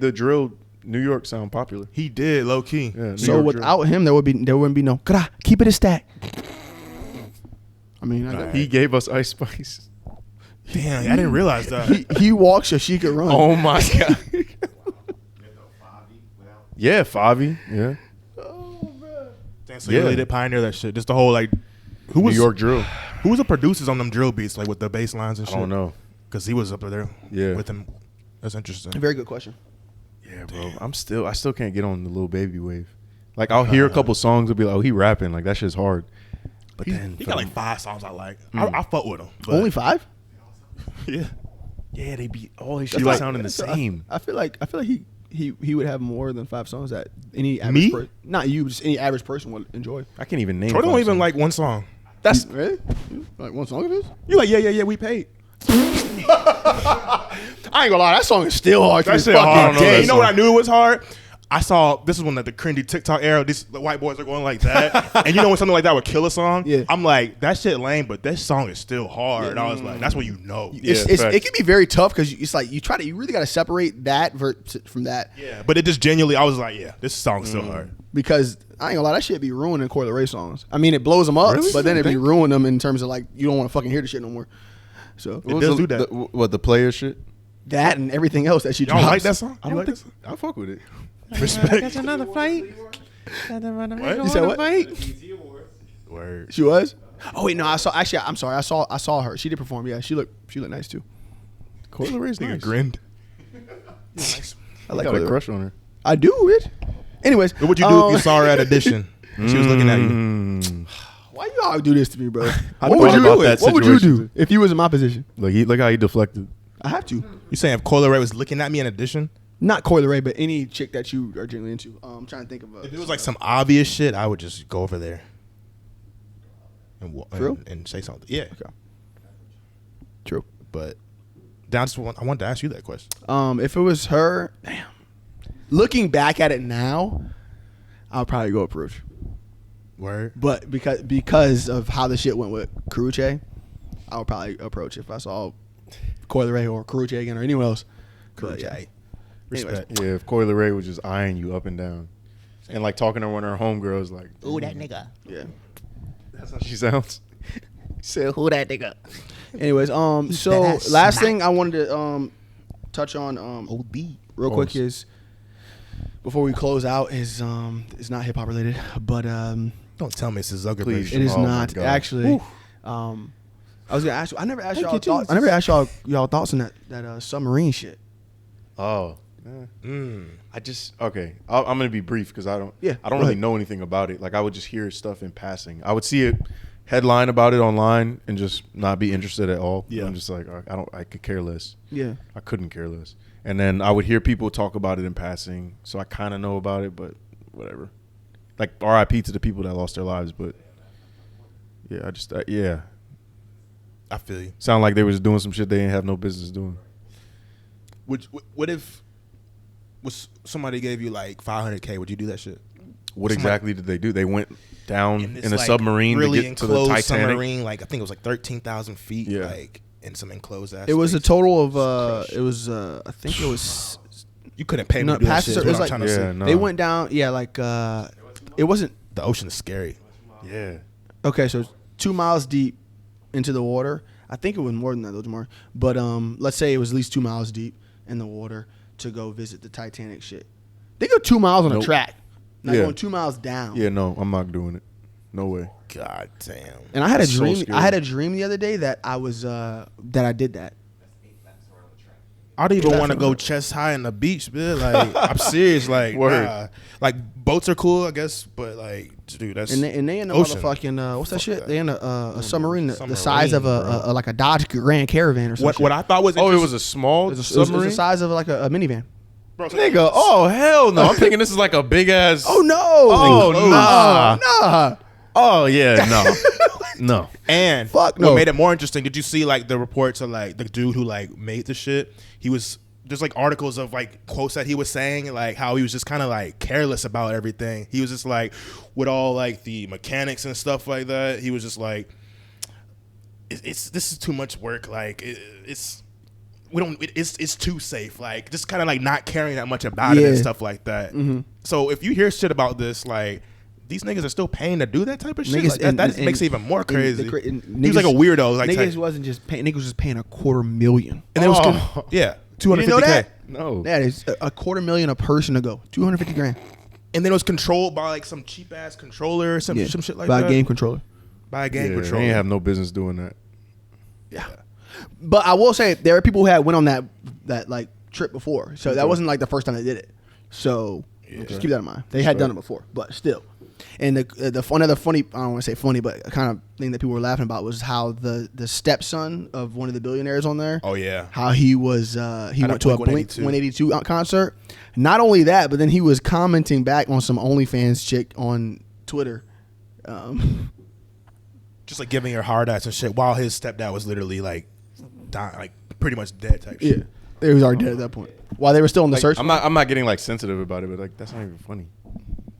Speaker 3: the drill New York sound popular.
Speaker 2: He did, low key.
Speaker 3: Yeah, New
Speaker 1: So
Speaker 3: York
Speaker 1: without him, there wouldn't be no. Keep it a stack. I mean,
Speaker 3: drill. He gave us Ice Spice.
Speaker 2: Damn, I didn't realize that.
Speaker 1: he walks so she could run.
Speaker 3: Oh my god. Yeah, Favi. Yeah.
Speaker 2: Damn, so you really did pioneer that shit. Just the whole like, who was
Speaker 3: New York drill.
Speaker 2: Who was the producers on them drill beats, like with the bass lines and shit?
Speaker 3: I don't know.
Speaker 2: Because he was up there.
Speaker 3: Yeah.
Speaker 2: With him. That's interesting.
Speaker 1: Very good question.
Speaker 3: Yeah, bro. I still can't get on the Lil Baby wave. Like I'll hear a couple songs and be like, oh, he rapping. Like that shit's hard. But then
Speaker 2: He got like 5 songs I like. I fuck with him. But
Speaker 1: Only 5?
Speaker 2: Yeah.
Speaker 3: yeah, they be all these shit
Speaker 1: That's
Speaker 3: sounding the same.
Speaker 1: I feel like he would have more than 5 songs that any average
Speaker 2: Me?
Speaker 1: person, not you, just any average person would enjoy.
Speaker 3: I can't even name.
Speaker 2: Troy don't
Speaker 3: 5
Speaker 2: even
Speaker 3: songs.
Speaker 2: like one song.
Speaker 1: That's really like one song of his.
Speaker 2: You like, yeah, we paid.
Speaker 1: I ain't gonna lie, that song is still hard.
Speaker 2: That
Speaker 1: to
Speaker 2: shit
Speaker 1: this fucking
Speaker 2: hard.
Speaker 1: day.
Speaker 2: You know what I knew it was hard? I saw, this is when the cringy TikTok era, the white boys are going like that. And you know when something like that would kill a song?
Speaker 1: Yeah.
Speaker 2: I'm like, that shit lame, but this song is still hard. And I was like, that's what you know.
Speaker 3: Yeah,
Speaker 1: It
Speaker 3: facts.
Speaker 1: can be very tough because it's like you really got to separate that from that.
Speaker 2: Yeah, but it just genuinely, I was like, yeah, this song's still hard.
Speaker 1: Because I ain't gonna lie, that shit be ruining Coi Leray songs. I mean, it blows them up, but then it be ruining them in terms of like you don't want to fucking hear the shit no more. So
Speaker 3: What
Speaker 2: does
Speaker 3: was
Speaker 2: do that.
Speaker 3: What the player shit?
Speaker 1: that and everything else that she
Speaker 2: Y'all
Speaker 1: drops.
Speaker 2: like that song? You like that song?
Speaker 3: I fuck with it.
Speaker 2: Respect.
Speaker 5: That's another fight.
Speaker 2: What?
Speaker 1: You said what?
Speaker 2: Word.
Speaker 1: She was. Oh wait, no, I saw. Actually, I'm sorry. I saw her. She did perform. Yeah, she looked nice too.
Speaker 3: Coi Leray's
Speaker 2: Nigga
Speaker 3: nice.
Speaker 2: grinned.
Speaker 1: I like
Speaker 3: Got a
Speaker 1: Coi Leray.
Speaker 3: crush on her.
Speaker 1: I do it. Anyways,
Speaker 2: What would you do if you saw her at Audition? She was looking at you.
Speaker 1: Why you all do this to me, bro?
Speaker 3: I
Speaker 1: What would
Speaker 3: thought
Speaker 1: you
Speaker 3: about
Speaker 1: do?
Speaker 3: that
Speaker 1: What would you
Speaker 3: situation.
Speaker 1: do if you was in my position?
Speaker 3: Look how he deflected.
Speaker 1: I have to.
Speaker 2: You saying if Coi Leray was looking at me in Audition?
Speaker 1: Not Coi Leray, but any chick that you are genuinely into. I'm trying to think of.
Speaker 2: If it was like some obvious shit, I would just go over there and say something. Yeah.
Speaker 1: Okay. True.
Speaker 2: But I wanted to ask you that question.
Speaker 1: If it was her, damn. Looking back at it now, I'll probably go approach.
Speaker 2: Word.
Speaker 1: But because of how the shit went with Karuche, I would probably approach if I saw Coi Leray or Karuche again or anyone else. But, yeah.
Speaker 2: Respect.
Speaker 3: Yeah, if Coi Leray was just eyeing you up and down, and like talking to one of her homegirls, like,
Speaker 7: Who that nigga?
Speaker 1: Yeah.
Speaker 3: that's how she sounds.
Speaker 7: Say who that nigga?
Speaker 1: Anyways, so
Speaker 7: That ass
Speaker 1: last
Speaker 7: smack.
Speaker 1: thing I wanted to touch on
Speaker 7: OD.
Speaker 1: real quick is before we close out is it's not hip hop related, but
Speaker 2: Don't tell me it's a Zucker
Speaker 3: Please.
Speaker 1: it is
Speaker 3: Oh my
Speaker 1: not
Speaker 3: God.
Speaker 1: actually. I was gonna ask you. I never asked y'all. I never asked y'all thoughts on that submarine shit.
Speaker 3: Oh, I just okay. I'm gonna be brief because I don't
Speaker 1: Yeah, go
Speaker 3: really
Speaker 1: ahead.
Speaker 3: know anything about it. Like I would just hear stuff in passing. I would see it headline about it online and just not be interested at all.
Speaker 2: Yeah.
Speaker 3: I'm just like I could care less.
Speaker 1: Yeah.
Speaker 3: I couldn't care less. And then I would hear people talk about it in passing, so I kind of know about it, but whatever. Like R.I.P. to the people that lost their lives, but yeah, I just yeah.
Speaker 2: I feel you.
Speaker 3: Sound like they was doing some shit they didn't have no business doing.
Speaker 2: What if somebody gave you like $500K? Would you do that shit?
Speaker 3: What
Speaker 2: Somebody-
Speaker 3: exactly did they do? They went down
Speaker 2: this,
Speaker 3: in a
Speaker 2: like,
Speaker 3: submarine
Speaker 2: really
Speaker 3: to get to the
Speaker 2: enclosed
Speaker 3: Titanic.
Speaker 2: submarine. Like I think it was like 13,000 feet.
Speaker 3: Yeah.
Speaker 2: Like in some enclosed ass.
Speaker 1: It was a
Speaker 2: space.
Speaker 1: total of it was I think it was
Speaker 2: You couldn't pay me
Speaker 1: no,
Speaker 2: to do that
Speaker 1: passengers.
Speaker 2: shit.
Speaker 1: It
Speaker 2: Is
Speaker 1: was
Speaker 2: what I'm
Speaker 1: like
Speaker 2: trying to
Speaker 3: yeah,
Speaker 2: say.
Speaker 3: no.
Speaker 1: they went down. Yeah, like it wasn't
Speaker 2: The ocean is scary.
Speaker 3: Yeah.
Speaker 1: okay. So it's 2 miles deep into the water. I think it was more than that. It was more, but let's say it was at least 2 miles deep in the water to go visit the Titanic shit. They go 2 miles on a
Speaker 3: Nope.
Speaker 1: track. Not
Speaker 3: Yeah.
Speaker 1: going 2 miles down.
Speaker 3: Yeah, no, I'm not doing it. No way.
Speaker 2: God damn.
Speaker 1: And I had a
Speaker 3: That's so
Speaker 1: dream.
Speaker 3: scary.
Speaker 1: I had a dream the other day that I was that I did that.
Speaker 2: I don't even
Speaker 1: That's
Speaker 2: want to
Speaker 1: what
Speaker 2: go
Speaker 1: I'm-
Speaker 2: chest high in the beach, man. Like I'm serious. Like
Speaker 3: Word.
Speaker 2: nah. Like boats are cool, I guess, but like, dude, that's
Speaker 1: And they in the
Speaker 2: ocean.
Speaker 1: motherfucking what's that
Speaker 2: Fuck
Speaker 1: shit?
Speaker 2: that.
Speaker 1: They in a submarine, the
Speaker 2: Submarine,
Speaker 1: size of
Speaker 2: bro.
Speaker 1: a like a Dodge Grand Caravan or something.
Speaker 2: What I thought was
Speaker 3: Oh, it was a small
Speaker 1: It was
Speaker 3: submarine.
Speaker 1: the size of like a minivan.
Speaker 3: Nigga, oh hell no! I'm thinking this is like a big ass.
Speaker 1: Oh no!
Speaker 3: Oh, nah.
Speaker 1: nah.
Speaker 3: Oh yeah, no, no.
Speaker 2: And
Speaker 1: Fuck
Speaker 2: what
Speaker 1: no.
Speaker 2: made it more interesting? Did you see like the reports of like the dude who like made the shit? There's like articles of like quotes that he was saying, like how he was just kind of like careless about everything. He was just like with all like the mechanics and stuff like that. He was just like, this is too much work. Like it's too safe. Like just kind of like not caring that much about it and
Speaker 1: Yeah.
Speaker 2: stuff like that.
Speaker 1: Mm-hmm.
Speaker 2: So if you hear shit about this, like. These niggas are still paying to do that type of shit.
Speaker 1: Niggas-
Speaker 2: Like, that
Speaker 1: and-
Speaker 2: makes it even more crazy.
Speaker 1: and
Speaker 2: He was like a weirdo. Like
Speaker 1: niggas
Speaker 2: type-
Speaker 1: wasn't just paying. Niggas was just paying $250,000.
Speaker 2: and it was
Speaker 3: Oh.
Speaker 2: yeah,
Speaker 1: You didn't know
Speaker 2: 250K.
Speaker 1: that?
Speaker 3: No.
Speaker 1: That is $250,000 a person to go. $250,000.
Speaker 2: And then it was controlled by like some cheap ass controller or some shit like
Speaker 1: by
Speaker 2: that.
Speaker 1: a game controller.
Speaker 2: By a game
Speaker 3: Yeah, they
Speaker 2: controller.
Speaker 3: ain't have no business doing that.
Speaker 1: Yeah. But I will say there are people who had went on that like trip before, so that wasn't like the first time they did it. So just keep that in mind. They had done it before, but still. And another funny, I don't want to say funny, but kind of thing that people were laughing about was how the stepson of one of the billionaires on there.
Speaker 2: Oh yeah.
Speaker 1: How he was he went to a Blink
Speaker 2: 182.
Speaker 1: 182 concert. Not only that, but then he was commenting back on some OnlyFans chick on Twitter.
Speaker 2: Just like giving her hard ass and shit while his stepdad was literally like dying, like pretty much dead type
Speaker 1: Yeah,
Speaker 2: shit.
Speaker 1: he was already dead at that point. While they were still in the
Speaker 3: Like,
Speaker 1: search.
Speaker 3: I'm not getting like sensitive about it, but like that's not even funny.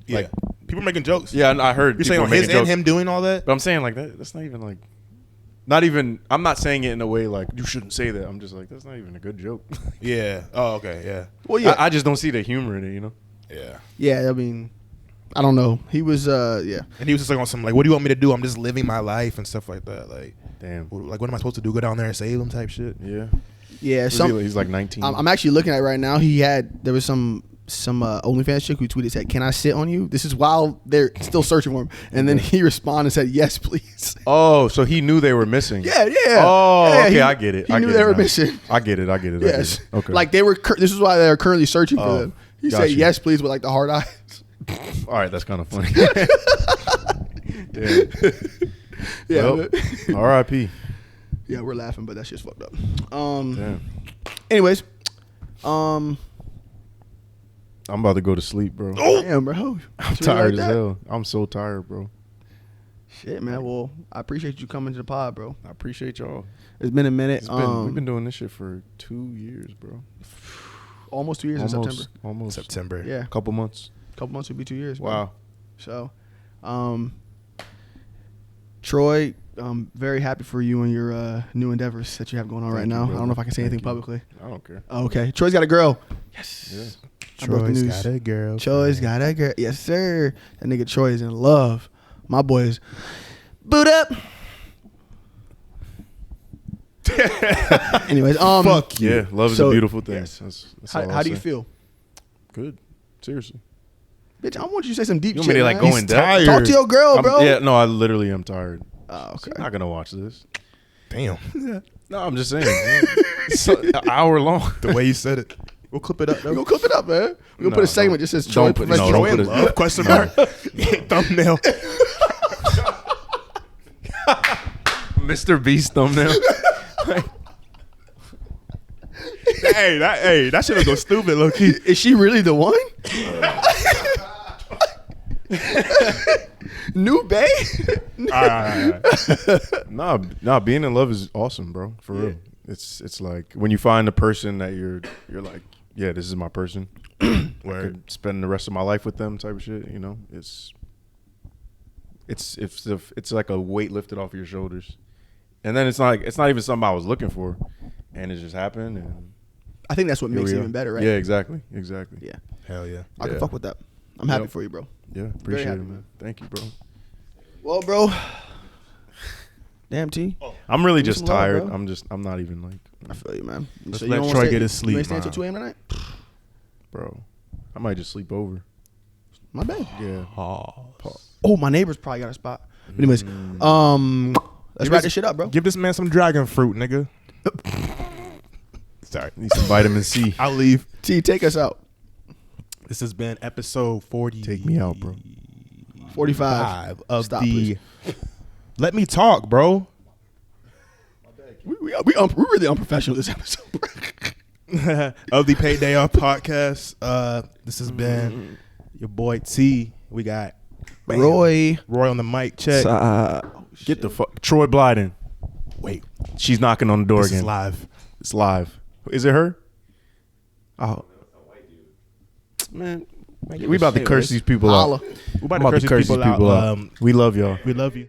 Speaker 2: Yeah.
Speaker 3: Like-
Speaker 2: people making jokes.
Speaker 3: Yeah, I heard.
Speaker 2: You're
Speaker 3: people
Speaker 2: saying
Speaker 3: were
Speaker 2: on his
Speaker 3: making
Speaker 2: and
Speaker 3: jokes.
Speaker 2: him doing all that?
Speaker 3: But I'm saying like that's not even like, not even. I'm not saying it in a way like you shouldn't say that. I'm just like that's not even a good joke.
Speaker 2: Yeah. Oh, okay. Yeah.
Speaker 1: well, yeah,
Speaker 3: I just don't see the humor in it. You know.
Speaker 2: Yeah.
Speaker 1: yeah. I mean, I don't know. He was yeah.
Speaker 2: And he was just like on some like, what do you want me to do? I'm just living my life and stuff like that. Like,
Speaker 3: Damn.
Speaker 2: like what am I supposed to do? Go down there and save him type shit?
Speaker 3: Yeah.
Speaker 1: Yeah,
Speaker 3: He's like 19.
Speaker 1: I'm actually looking at it right now. There was some OnlyFans chick who tweeted, said, "Can I sit on you?" This is while they're still searching for him, and then he responded and said, "Yes, please."
Speaker 3: Oh, so he knew they were missing.
Speaker 1: Yeah.
Speaker 3: Oh,
Speaker 1: Yeah,
Speaker 3: okay,
Speaker 1: he-
Speaker 3: I get it.
Speaker 1: He
Speaker 3: I
Speaker 1: knew
Speaker 3: get
Speaker 1: they
Speaker 3: it
Speaker 1: were
Speaker 3: now.
Speaker 1: missing.
Speaker 3: I get it. I get it.
Speaker 1: Yes.
Speaker 3: Okay.
Speaker 1: Like they were. This is why they are currently searching for
Speaker 3: Oh,
Speaker 1: them. He
Speaker 3: got
Speaker 1: said,
Speaker 3: you.
Speaker 1: "Yes, please," with like the hard eyes.
Speaker 3: all right, that's kind of funny. Damn.
Speaker 1: Yeah.
Speaker 3: Well, R.I.P.
Speaker 1: Yeah, we're laughing, but that shit's fucked up.
Speaker 3: Damn.
Speaker 1: Anyways,
Speaker 3: I'm about to go to sleep, bro.
Speaker 1: damn, bro.
Speaker 3: I'm
Speaker 1: It's really
Speaker 3: tired
Speaker 1: like
Speaker 3: as
Speaker 1: that?
Speaker 3: hell. I'm so tired, bro.
Speaker 1: Shit, man. Well, I appreciate you coming to the pod, bro.
Speaker 3: I appreciate y'all.
Speaker 1: It's been a minute.
Speaker 3: We've been doing this shit for 2 years, bro.
Speaker 1: almost 2 years in September.
Speaker 3: Almost.
Speaker 2: September.
Speaker 1: Yeah,
Speaker 3: A couple months.
Speaker 1: couple months would be 2 years. bro.
Speaker 3: Wow.
Speaker 1: So, Troy, I'm very happy for you and your new endeavors that you have going on right
Speaker 3: Thank you,
Speaker 1: now. I
Speaker 3: brother.
Speaker 1: don't know if I can say
Speaker 3: Thank
Speaker 1: anything
Speaker 3: you.
Speaker 1: publicly.
Speaker 3: I don't care.
Speaker 1: Oh, okay. Troy's got a girl. Yes.
Speaker 3: Yeah.
Speaker 1: I broke the
Speaker 2: Troy's
Speaker 1: news.
Speaker 2: got a girl.
Speaker 1: Troy's got a girl. Yes, sir. That nigga Troy is in love. My boy is boot up. Anyways,
Speaker 2: Fuck you.
Speaker 3: Yeah, love is
Speaker 1: So,
Speaker 3: a beautiful thing.
Speaker 1: yes.
Speaker 3: That's
Speaker 1: How,
Speaker 3: all
Speaker 1: how
Speaker 3: I'll
Speaker 1: do you
Speaker 3: say.
Speaker 1: feel?
Speaker 3: Good. Seriously.
Speaker 1: Bitch, I want you to say some deep
Speaker 3: You want
Speaker 1: shit.
Speaker 3: me to like
Speaker 1: man.
Speaker 3: go in depth?
Speaker 2: tired.
Speaker 1: Talk to your girl, bro.
Speaker 3: Yeah, no, I literally am tired.
Speaker 1: Oh, okay.
Speaker 3: I'm not gonna watch this.
Speaker 2: Damn.
Speaker 3: No, I'm just saying. It's an hour long.
Speaker 2: The way you said it. We'll clip it up,
Speaker 1: We're
Speaker 2: though.
Speaker 1: gonna clip it up, man. We're gonna
Speaker 3: No,
Speaker 1: put a segment
Speaker 3: don't-
Speaker 1: that says Troy.
Speaker 3: don't put- no,
Speaker 1: Professor
Speaker 3: don't
Speaker 1: Troy
Speaker 3: put
Speaker 1: in
Speaker 3: it-
Speaker 1: love.
Speaker 2: Question mark. Thumbnail.
Speaker 3: Mr. Beast thumbnail.
Speaker 2: hey, that shit will go stupid, low key.
Speaker 1: Is she really the one? New Bay?
Speaker 2: All right.
Speaker 3: Nah, being in love is awesome, bro. For real. It's like when you find a person that you're like, yeah, this is my person. I
Speaker 2: Word.
Speaker 3: could spend the rest of my life with them type of shit, you know. It's it's like a weight lifted off your shoulders, and then it's not even something I was looking for, and it just happened. And
Speaker 1: I think that's what makes it even better, right?
Speaker 3: Yeah, exactly.
Speaker 1: Yeah.
Speaker 2: Hell yeah.
Speaker 1: I can fuck with that. I'm happy for you, bro.
Speaker 3: Yeah, appreciate
Speaker 1: happy,
Speaker 3: it, man. Thank you, bro.
Speaker 1: Well, bro. Damn, T.
Speaker 3: I'm really
Speaker 1: Give me
Speaker 3: just
Speaker 1: some love,
Speaker 3: tired.
Speaker 1: bro.
Speaker 3: I'm not even like,
Speaker 1: I feel you, man.
Speaker 2: Let's
Speaker 1: So
Speaker 2: let
Speaker 1: you don't
Speaker 2: Troy
Speaker 1: wanna
Speaker 2: get his
Speaker 1: You
Speaker 2: sleep,
Speaker 1: ain't stay until
Speaker 2: man.
Speaker 1: 2 a.m. tonight?
Speaker 3: bro. I might just sleep over.
Speaker 1: My bad.
Speaker 3: Yeah.
Speaker 1: Oh, my neighbors probably got a spot. But anyways, let's wrap this shit up, bro.
Speaker 2: Give this man some dragon fruit, nigga. Sorry.
Speaker 3: Need some vitamin C.
Speaker 2: I'll leave.
Speaker 1: T, take us out.
Speaker 2: This has been episode 40.
Speaker 3: Take me out, bro.
Speaker 1: 45
Speaker 2: of
Speaker 1: Stop,
Speaker 2: the.
Speaker 1: please.
Speaker 2: Let me talk, bro.
Speaker 1: We really unprofessional this episode, bro.
Speaker 2: Of the Payday Off podcast. This has been your boy T. We got
Speaker 1: Roy.
Speaker 2: on the mic check.
Speaker 3: Get the fuck. Troy Blyden.
Speaker 2: Wait,
Speaker 3: She's knocking on the door
Speaker 2: this
Speaker 3: again.
Speaker 2: is live.
Speaker 3: It's live. Is it her? Oh. Man, we about to curse these people
Speaker 1: Holla.
Speaker 3: out.
Speaker 2: We're about
Speaker 3: I'm about to curse these people out.
Speaker 2: out.
Speaker 3: We love y'all.
Speaker 2: We love you.